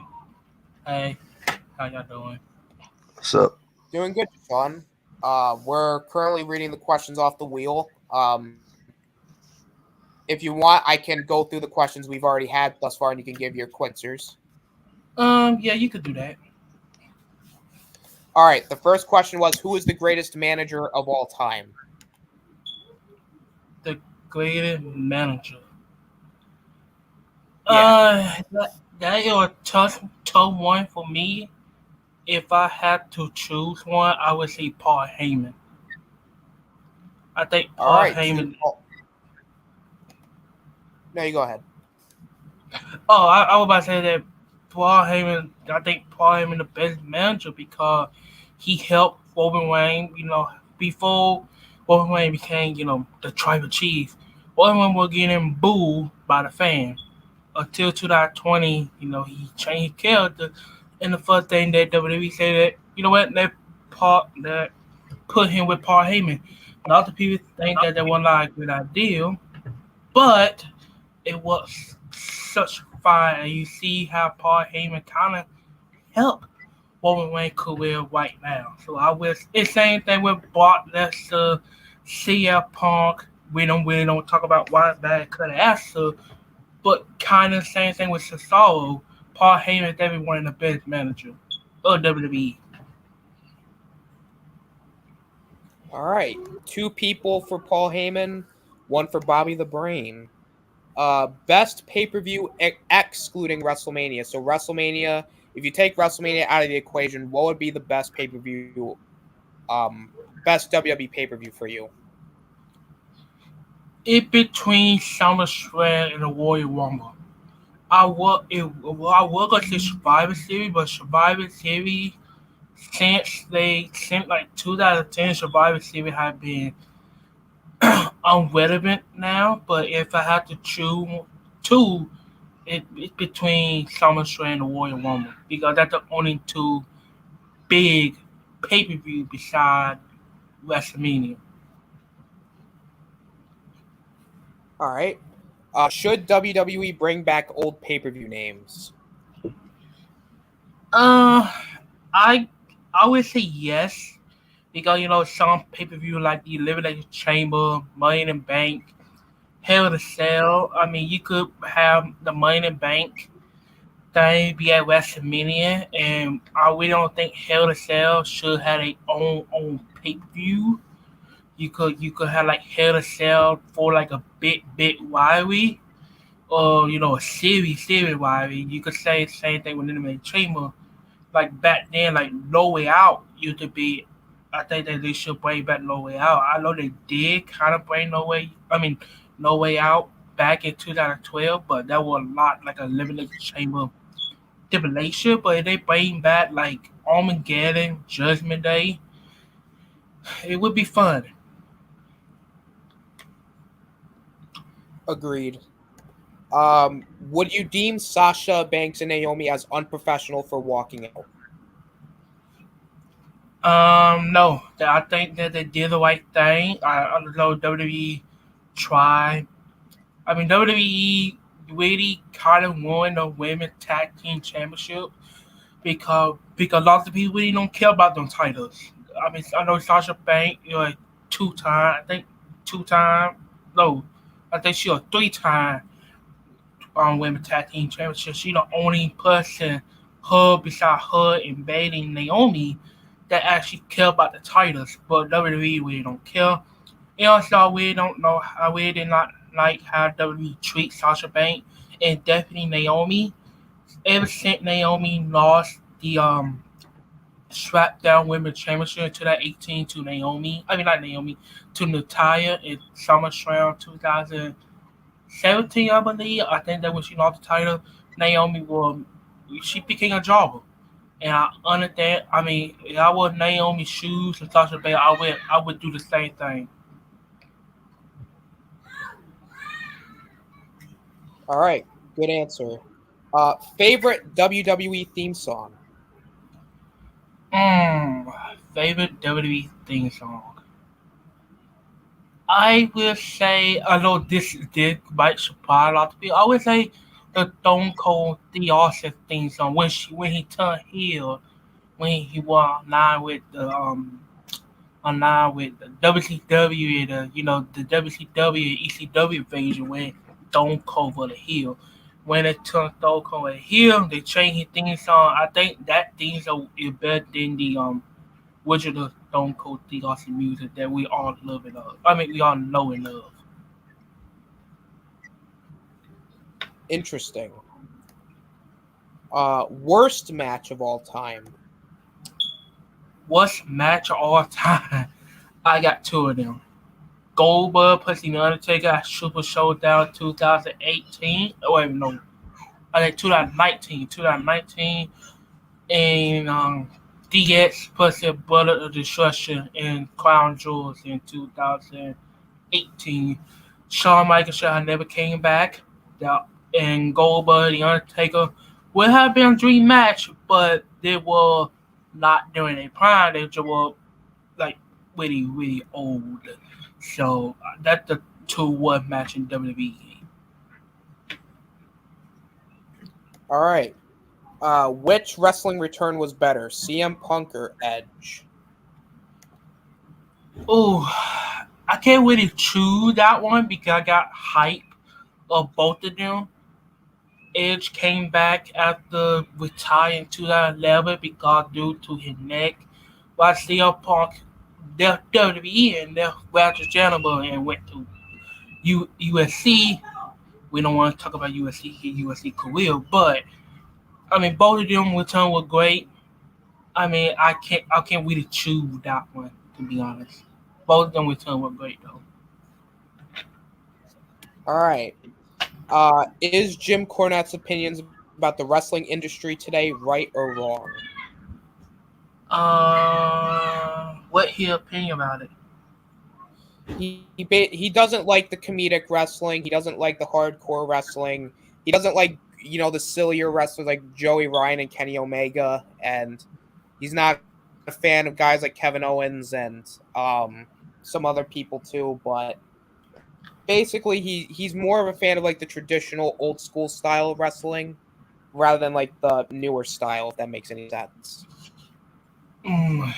Hey, how y'all doing? So, Doing good, Deshaun. We're currently reading the questions off the wheel. If you want, I can go through the questions we've already had thus far, and you can give your quizzers. Yeah, you could do that. All right. The first question was, who is the greatest manager of all time? The greatest manager. Yeah. That is a tough one for me. If I had to choose one, I would say Paul Heyman. I think All Paul right. Heyman. No, you go ahead. Oh, I was about to say that Paul Heyman. I think Paul Heyman the best manager because he helped Roman Reigns. Before Roman Reigns became the tribal chief, Roman was getting booed by the fans until 2020. He changed character, and the first thing that WWE said that that put him with Paul Heyman. A lot of people think that was not a good idea, but it was such fun, and you see how Paul Heyman kind of helped Roman Reigns' career right now. So I wish it's same thing with Brock Lesnar, CL Punk. We don't talk about why bad cut after, but kind of same thing with Cesaro. Paul Heyman is definitely one of the best managers of WWE. All right. Two people for Paul Heyman, one for Bobby the Brain. Best pay-per-view excluding WrestleMania. So WrestleMania, if you take WrestleMania out of the equation, what would be the best pay-per-view, best WWE pay-per-view for you? In between SummerSlam and the Royal Rumble. I will go to Survivor Series, but Survivor Series since like 2010 Survivor Series have been irrelevant now. But if I had to choose two, it's between SummerSlam and the Royal Rumble because that's the only two big pay per view beside WrestleMania. All right. Should WWE bring back old pay-per-view names? Uh, I I would say yes because some pay per view like the Elimination Chamber, Money in the Bank, Hell in a Cell. I mean, you could have the Money in the Bank thing be at WrestleMania, and I really don't think Hell in a Cell should have a own pay per view. You could have like Hell in a Cell for like a bit rivalry, or a series rivalry. You could say the same thing with Elimination Chamber. Like back then, like No Way Out used to be. I think that they should bring back No Way Out. I know they did kind of bring No Way. I mean, No Way Out back in 2012, but that was a lot like a Elimination Chamber stipulation. But if they bring back like Armageddon, Judgment Day, it would be fun. Agreed. Would you deem Sasha Banks and Naomi as unprofessional for walking out? No, I think that they did the right thing. I know WWE tried. I mean, WWE really kind of won the women's tag team championship because a lot of people really don't care about them titles. I mean, I know Sasha Banks, like 2 time, I think 2 time. No, I think she was 3 time women's tag team championship. She the only person, her beside her and Bailey and Naomi, that actually care about the titles. But WWE really don't care. And also, we don't know how we did not like how WWE treats Sasha Banks and definitely Naomi. Ever since Naomi lost the Smackdown Women's Championship in 2018 to Naomi, I mean not Naomi, to Natalia in SummerSlam 2000. 17, I believe. I think that when she lost the title, Naomi she became a jobber. And I understand. I mean, if I was Naomi's shoes and Sasha Banks, I would do the same thing. All right, good answer. Favorite WWE theme song? Favorite WWE theme song. I will say, I know this might surprise a lot of people. I would say the Stone Cold the Austin theme song when he turned heel, when he was online with the WCW and the WCW and ECW version when Stone Cold was the heel. When it turned Stone Cold a heel, they changed his theme song. I think that theme song is better than the original Stone Cold Steve Austin music that we all love and love. I mean, we all know and love. Interesting. Worst match of all time? Worst match of all time? I got two of them. Goldberg pushing the Undertaker at Super Showdown 2018. Oh, wait, no. I think 2019. 2019. And DX pushing Bullet of Destruction in Crown Jewels in 2018. Shawn Michaels should have never came back. And Goldberg, The Undertaker would have been a dream match, but they were not during their prime. They just were like really, really old. So that's the 2-1 match in WWE. All right. Which wrestling return was better, CM Punk or Edge? Oh, I can't really choose that one because I got hype of both of them. Edge came back after retiring in 2011 because due to his neck, while CM Punk left WWE and left Roger Gentleman and went to USC. We don't want to talk about USC, his USC career, but I mean both of them return were great. I mean I can't really choose that one to be honest. Both of them return were great though. All right. Is Jim Cornette's opinions about the wrestling industry today right or wrong? What his opinion about it? He doesn't like the comedic wrestling. He doesn't like the hardcore wrestling. He doesn't like the sillier wrestlers like Joey Ryan and Kenny Omega, and he's not a fan of guys like Kevin Owens and some other people too. But basically, he's more of a fan of like the traditional old school style of wrestling rather than like the newer style. If that makes any sense. Mm,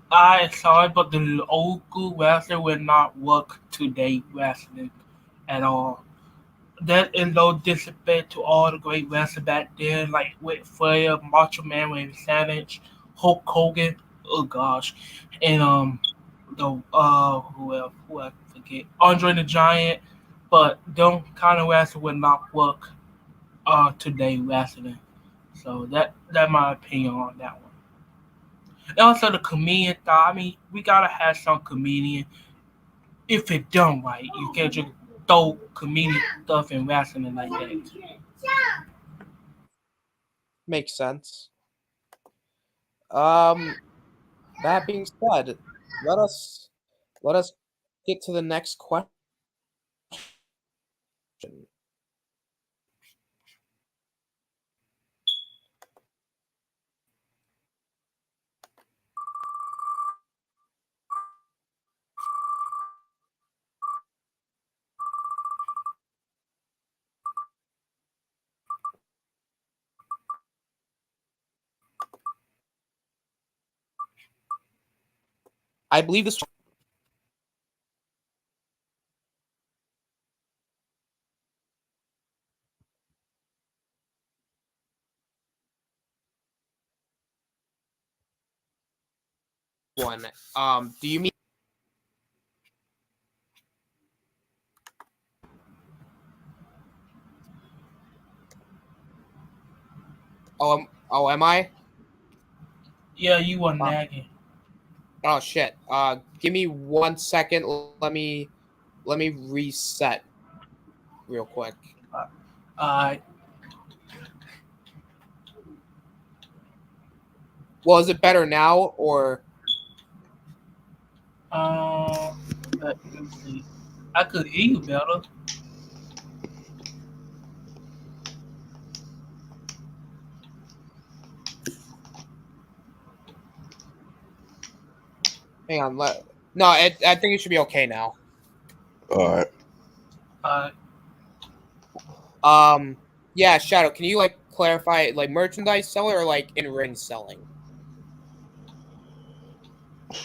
I sorry, but the old school wrestling will not work today wrestling at all. That is no disrespect to all the great wrestlers back then, like Ric Flair, Macho Man, Randy Savage, Hulk Hogan. Oh gosh, and the who I forget Andre the Giant, but them kind of wrestling would not work today wrestling. So that's my opinion on that one. And also the comedian thought. I mean, we gotta have some comedian if it done right. You can't just throw comedian stuff in wrestling like that. Makes sense. Um, that being said, let us let us get to the next question. I believe this one. Do you mean? Am I? Yeah, you were Uh, nagging. oh shit. Give me 1 second. Let me reset. real quick. Uh, Well, is it better now or? let me see. I could hear you better. Hang on. No, I think it should be okay now. All right. Yeah, Shadow. Can you like clarify like merchandise seller or like in ring selling?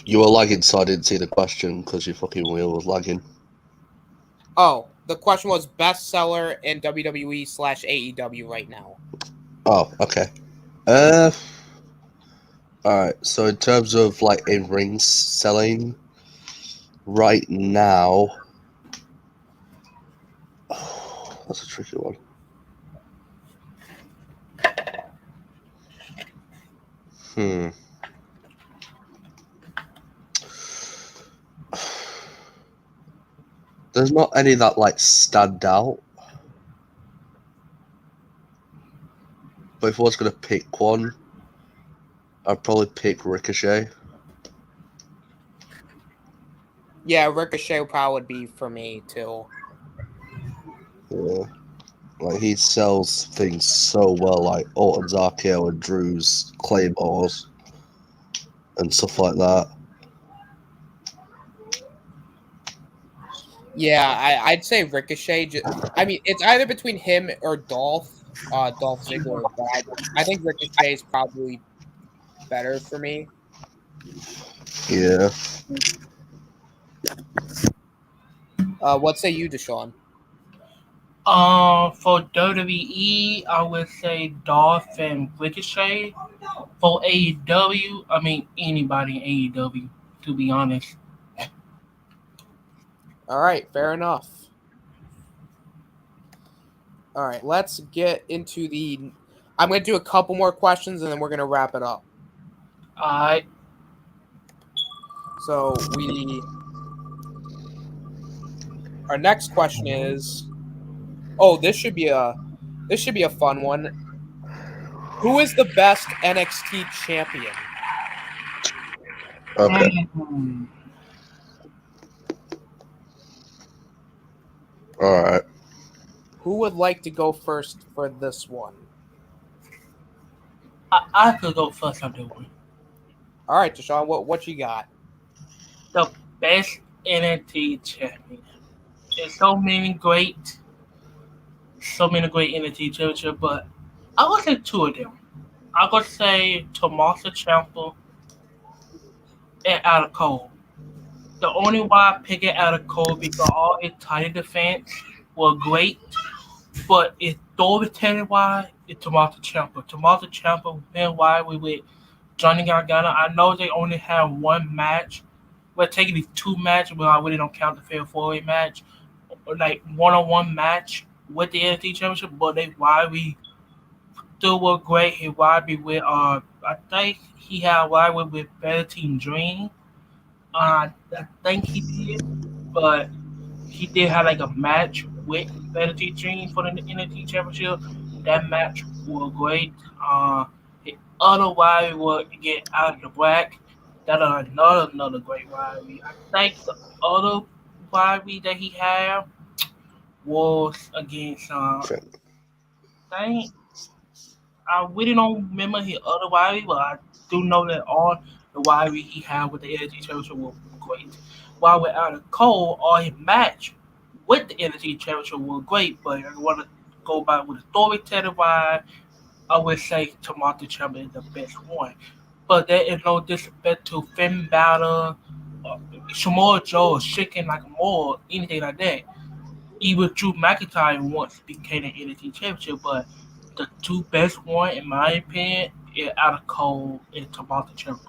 You were lagging, so I didn't see the question because your fucking wheel was lagging. Oh, the question was best seller in WWE/AEW right now. Oh, okay. Alright, so in terms of like in ring selling right now, that's a tricky one. There's not any that like stand out. But if I was gonna pick one, I'd probably pick Ricochet. Yeah, Ricochet probably would be for me too. Yeah. Like he sells things so well, like Orton's RKO and Drew's Claymores and stuff like that. Yeah, I'd say Ricochet. I mean, it's either between him or Dolph Ziggler, but I think Ricochet is probably better for me. Yeah. What say you, Deshaun? For WWE, I would say Dolph and Ricochet. For AEW, I mean anybody in AEW, to be honest. All right, fair enough. All right, let's get into the. I'm going to do a couple more questions and then we're going to wrap it up. Alright. So our next question is, oh, this should be a fun one. Who is the best NXT champion? Okay. All right. Who would like to go first for this one? I could go first on that one. All right, Deshaun, what you got? The best NXT champion. There's so many great NXT championships, but I would say two of them. I would say Tommaso Ciampa and Adam Cole. The only why I pick it Adam Cole because all his title defense were great, but it's storytelling wise, it's Tommaso Ciampa. Tommaso Ciampa went wide with Johnny Gargano. I know they only have one match. We're taking these two matches, but I really don't count the fair four-way match, like one-on-one match with the NXT Championship. But they why still were great. He wide with I think he had wide with Better Team Dream. I think he did, but he did have like a match with Better Team Dream for the NXT Championship. That match was great. The other wide would get out of the black. That another great rivalry. I think the other rivalry that he had was against I think I really don't remember his other rivalry, but I do know that all the rivalry he had with the NXT Championship was great. While with Adam Cole, all his match with the NXT Championship was great, but I want to go back with the storytelling wise. I would say Tommaso Ciampa is the best one. But there is no disrespect to Finn Balor, Samoa Joe, Chicken like more, anything like that. Even Drew McIntyre once became an NXT championship, but the two best one, in my opinion, is Adam Cole and Tommaso Ciampa.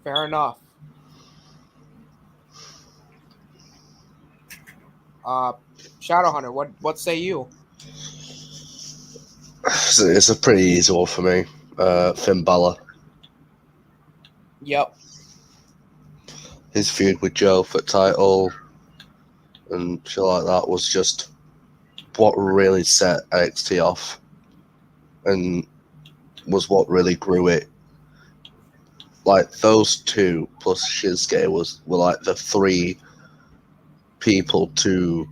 Fair enough. Shadowhunter, what say you? It's a pretty easy one for me. Finn Balor. Yep. His feud with Joe for title and shit like that was just what really set NXT off, and was what really grew it. Like those two plus Shinsuke were like the three people to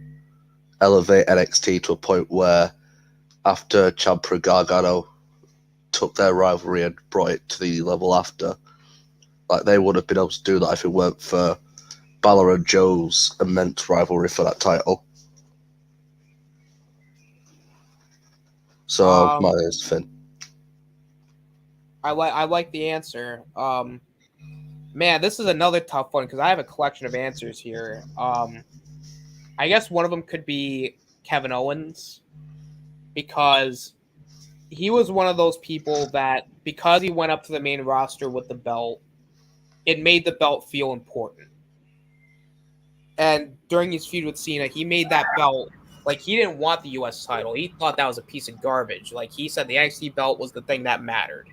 elevate NXT to a point where after Ciampa Gargano took their rivalry and brought it to the level after, like they would have been able to do that if it weren't for Balor and Joe's immense rivalry for that title. So mine is Finn. I like the answer. Man, this is another tough one because I have a collection of answers here. I guess one of them could be Kevin Owens, because he was one of those people that, because he went up to the main roster with the belt, it made the belt feel important. And during his feud with Cena, he made that belt, like, he didn't want the U.S. title. He thought that was a piece of garbage. Like, he said the NXT belt was the thing that mattered.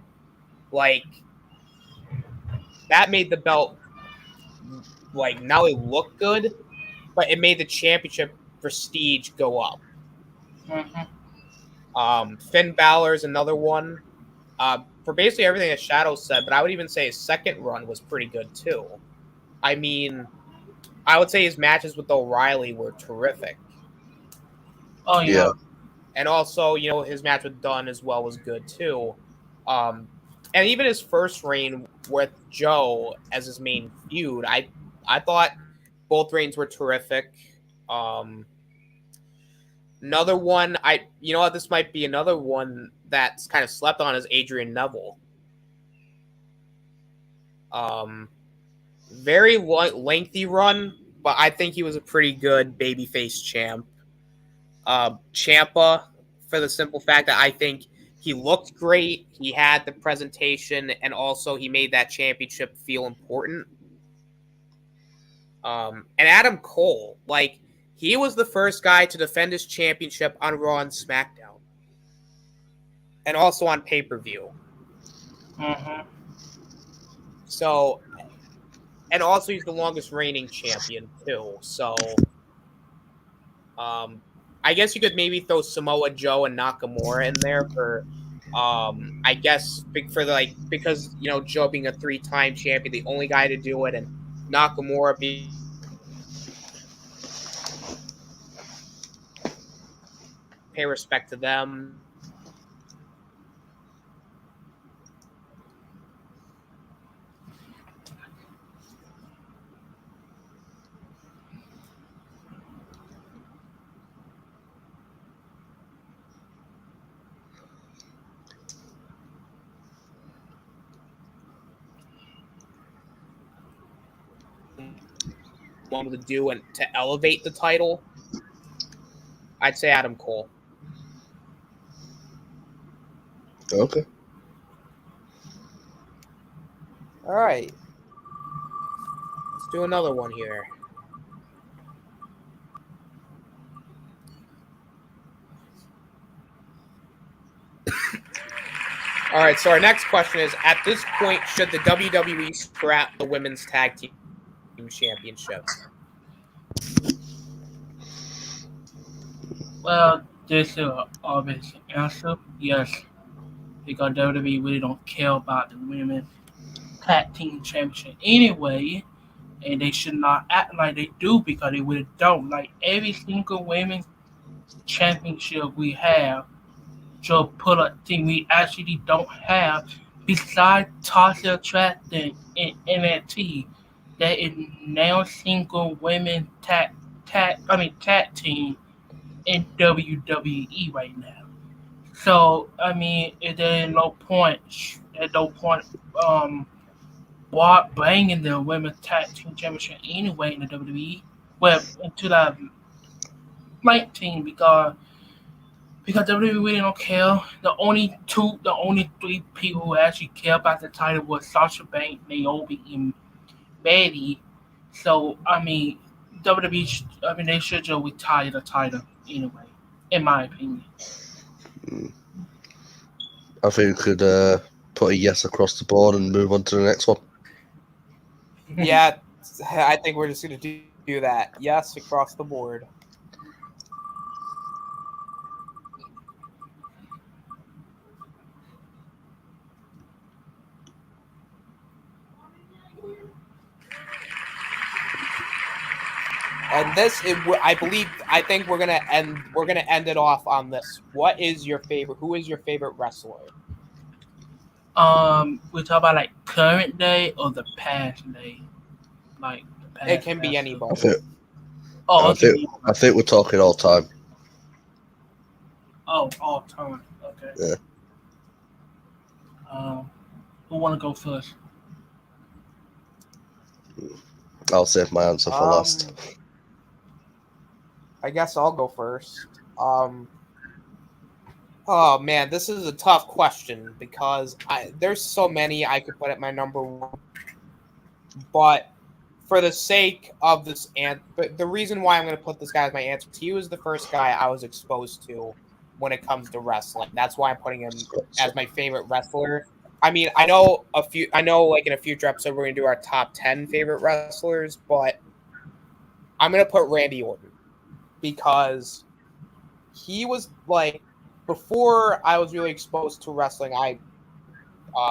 Like, that made the belt, like, not only look good, but it made the championship prestige go up. Mm-hmm. Finn Balor is another one. For basically everything that Shadow said, but I would even say his second run was pretty good too. I mean, I would say his matches with O'Reilly were terrific. Oh yeah. And also, you know, his match with Dunn as well was good too. And even his first reign with Joe as his main feud, I thought both reigns were terrific. Another one, you know what, this might be another one that's kind of slept on, is Adrian Neville. Very lengthy run, but I think he was a pretty good babyface champ. Ciampa, for the simple fact that I think he looked great, he had the presentation, and also he made that championship feel important. And Adam Cole, like, he was the first guy to defend his championship on Raw and SmackDown, and also on pay-per-view. Mm-hmm. So, and also he's the longest reigning champion too. So, I guess you could maybe throw Samoa Joe and Nakamura in there for, I guess for because, you know, Joe being a 3-time champion, the only guy to do it, and Nakamura being pay respect to them. Wanted to do and to elevate the title, I'd say Adam Cole. Okay. All right. Let's do another one here. All right, so our next question is, at this point, should the WWE scrap the Women's Tag Team Championship? Well, this is an obvious answer. Yes, because WWE really don't care about the Women's Tag Team Championship anyway, and they should not act like they do, because they really don't. Like, every single Women's Championship we have, to put a thing we actually don't have, besides Tasha Stratton in NXT, that is now single women tag team in WWE right now. So I mean, there's no point. There's no point. Bringing the women's tag team championship anyway in the WWE. Well, in 2019, because WWE really don't care. The only 3 people who actually care about the title was Sasha Banks, Naomi, and Bayley. So I mean, WWE, they should just retire the title anyway, in my opinion. I think we could put a yes across the board and move on to the next one. Yeah, I think we're just going to do Do that. Yes, across the board. And this, I think we're gonna end it off on this. What is your favorite? Who is your favorite wrestler? We talk about like current day or the past day, like the past. It can be I anybody. think, Oh, I think we're talking all time. Oh, all time. Okay. Yeah. Who want to go first? I'll save my answer for last. I guess I'll go first. Oh man, this is a tough question because there's so many I could put at my number one. But for the sake of this, but the reason why I'm going to put this guy as my answer, he was the first guy I was exposed to when it comes to wrestling. That's why I'm putting him as my favorite wrestler. I mean, I know like in a future episode we're going to do our top 10 favorite wrestlers, but I'm going to put Randy Orton because he was like, before I was really exposed to wrestling,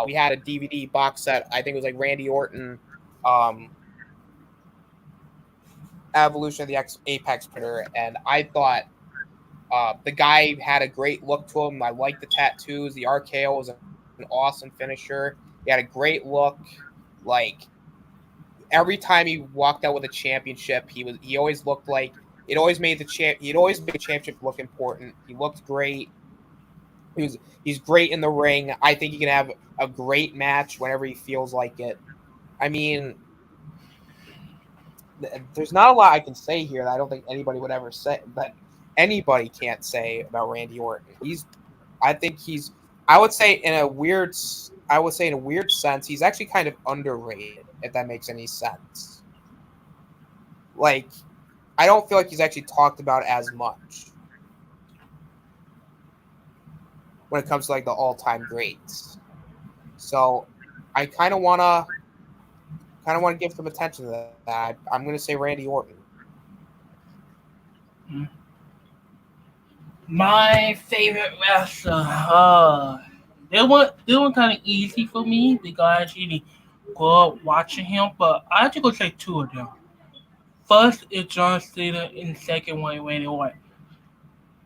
we had a DVD box set. I think it was like Randy Orton, Evolution of the Apex Predator, and I thought the guy had a great look to him. I liked the tattoos. The RKO was an awesome finisher. He had a great look. Like every time he walked out with a championship, he always looked like it always made the championship look important. He looked great. He's great in the ring. I think he can have a great match whenever he feels like it. I mean, there's not a lot I can say here that I don't think anybody would ever say, that anybody can't say about Randy Orton. I would say in a weird sense, he's actually kind of underrated, if that makes any sense. Like, I don't feel like he's actually talked about as much when it comes to like the all-time greats. So I kind of want to give some attention to that. I'm going to say Randy Orton. My favorite wrestler. They were kind of easy for me because I actually grew up watching him, but I actually gonna say two of them. First is John Cena, and the second one is Randy Orton.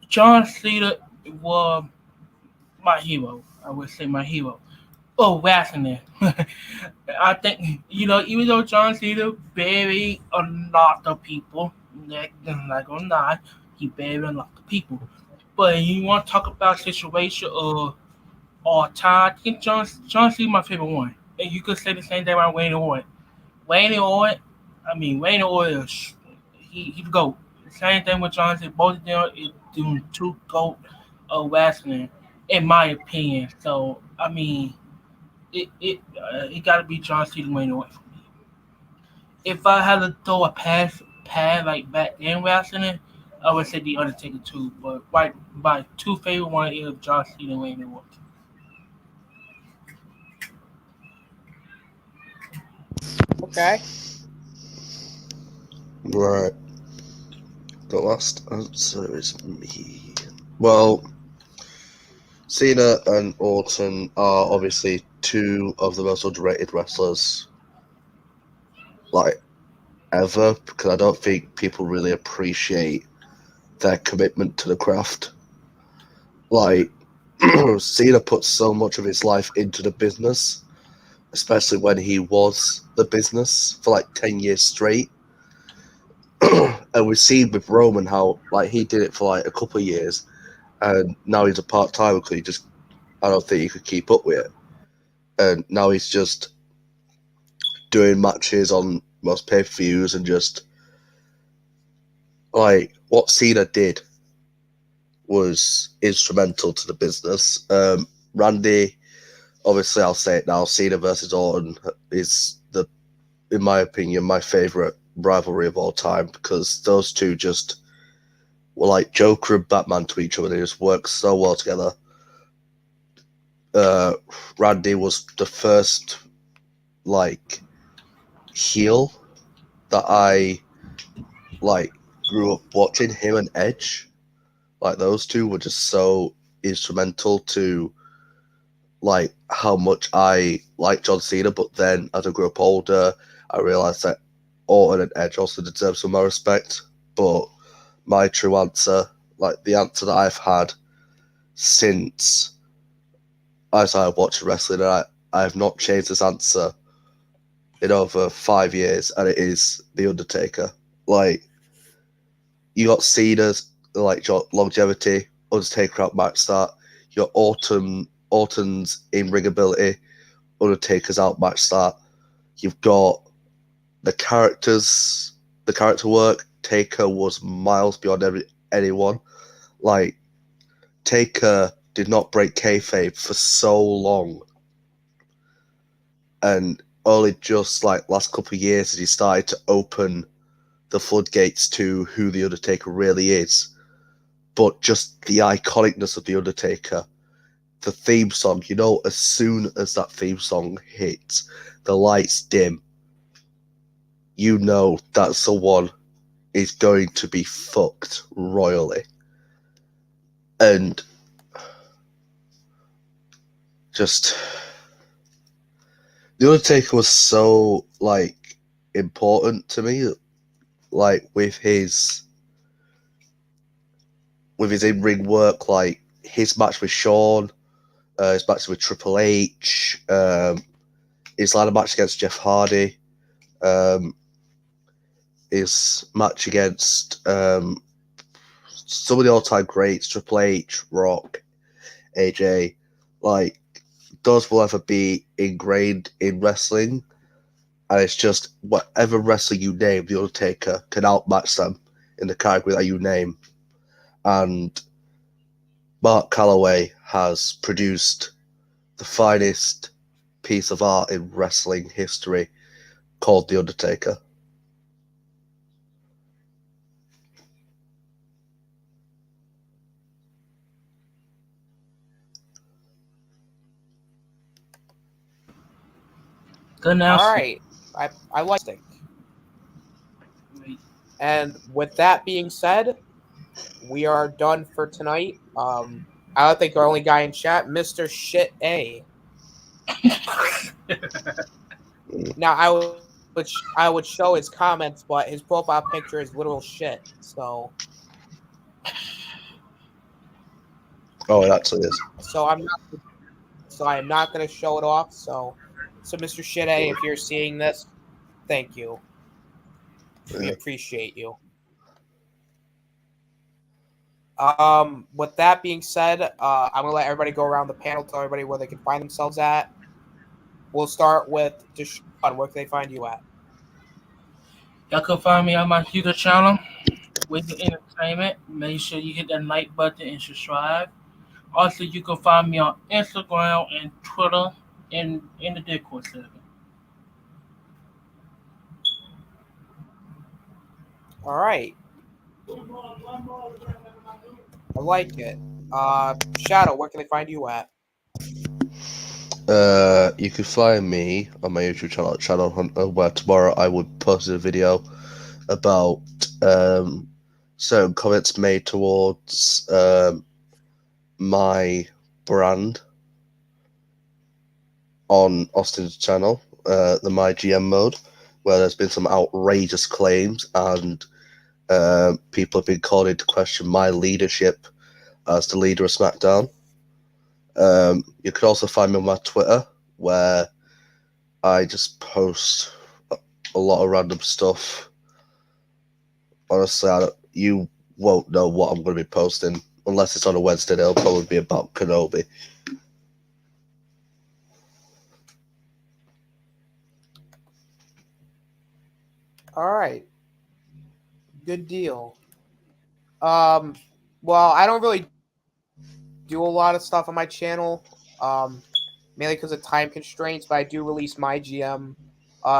John Cena was my hero. I would say my hero. Oh, Wrasslin. I think, even though John Cena buried a lot of people, like or not, he buried a lot of people. But you want to talk about situation of all time, I think John Cena my favorite one. And you could say the same thing about Wayne Orton. Wayne Orton, he the GOAT. Same thing with John Cena. Both of them is doing two GOAT of wrestling, in my opinion. So, it got to be John Cena Wayne Orton for me. If I had to throw a pad like back then wrestling, I would say the Undertaker too. But my two favorite one is John Cena and Wayne Orton. Okay. Right. The last answer is me. Well, Cena and Orton are obviously two of the most underrated wrestlers, like, ever, because I don't think people really appreciate their commitment to the craft. Like, Cena put so much of his life into the business, especially when he was the business for like 10 years straight. And we've seen with Roman how like he did it for like a couple of years, and now he's a part-timer because I don't think he could keep up with it. And now he's just doing matches on most pay-per-views, and just like what Cena did was instrumental to the business. Randy, obviously I'll say it now, Cena versus Orton is in my opinion, my favourite rivalry of all time, because those two just were like Joker and Batman to each other. They just worked so well together. Randy was the first like heel that I like grew up watching him and Edge. Like those two were just so instrumental to like how much I like John Cena. But then as I grew up older, I realized that Orton and Edge also deserve some more respect. But my true answer, like the answer that I've had since I started watching wrestling, and I have not changed this answer in over 5 years, and it is The Undertaker. Like, you got Cena's like longevity, Undertaker out match start. You got Orton's in ring ability, Undertaker's out match start. You've got the characters, the character work. Taker was miles beyond anyone. Like, Taker did not break kayfabe for so long, and only just like last couple of years as he started to open the floodgates to who the Undertaker really is. But just the iconicness of the Undertaker, the theme song, you know, as soon as that theme song hits, the lights dim, you know that someone is going to be fucked royally. And just the Undertaker was so like important to me, like with his in-ring work, like his match with Shawn, his match with Triple H, his ladder match against Jeff Hardy, his match against some of the all-time greats, Triple H, Rock, AJ, like those will ever be ingrained in wrestling. And it's just whatever wrestler you name, The Undertaker can outmatch them in the category that you name. And Mark Calloway has produced the finest piece of art in wrestling history called The Undertaker. Good All answer. right. I like it. And with that being said, we are done for tonight. I don't think our only guy in chat, Mr. Shit A. Now I would show his comments, but his profile picture is literal shit. So Oh, it actually is. so I am not going to show it off. So Mr. Shit A, if you're seeing this, thank you. We appreciate you. With that being said, I'm gonna let everybody go around the panel, tell everybody where they can find themselves at. We'll start with Deshaun. Where can they find you at? Y'all can find me on my YouTube channel, Wicked Entertainment. Make sure you hit that like button and subscribe. Also, you can find me on Instagram and Twitter in the Discord server. All right. I like it. Shadow, where can they find you at? You can find me on my YouTube channel at Shadow Hunter, where tomorrow I would post a video about certain comments made towards my brand on Austin's channel, the My GM mode, where there's been some outrageous claims and people have been called into question my leadership as the leader of Smackdown. You can also find me on my Twitter, where I just post a lot of random stuff. Honestly, you won't know what I'm going to be posting unless it's on a Wednesday. It'll probably be about Kenobi. All right. Good deal. Well, I don't really do a lot of stuff on my channel, mainly because of time constraints, but I do release my GM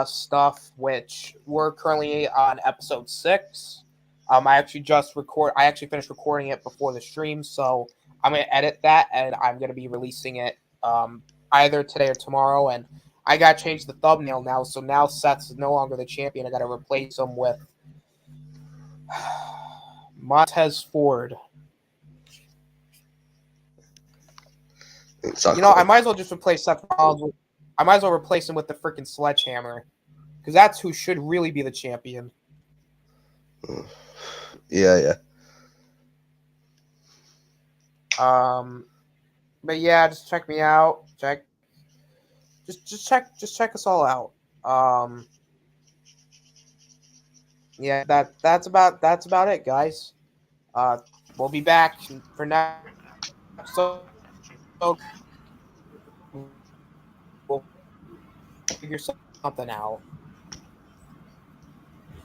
stuff, which we're currently on episode 6. I actually finished recording it before the stream, so I'm going to edit that, and I'm going to be releasing it either today or tomorrow, and I got to change the thumbnail now, so now Seth's no longer the champion. I got to replace him with Montez Ford. Exactly. I might as well just replace Seth Rollins. I might as well replace him with the freaking Sledgehammer, because that's who should really be the champion. Yeah. But yeah, just check me out. Just check us all out. Yeah, that's about it, guys. We'll be back for next episode. We'll figure something out.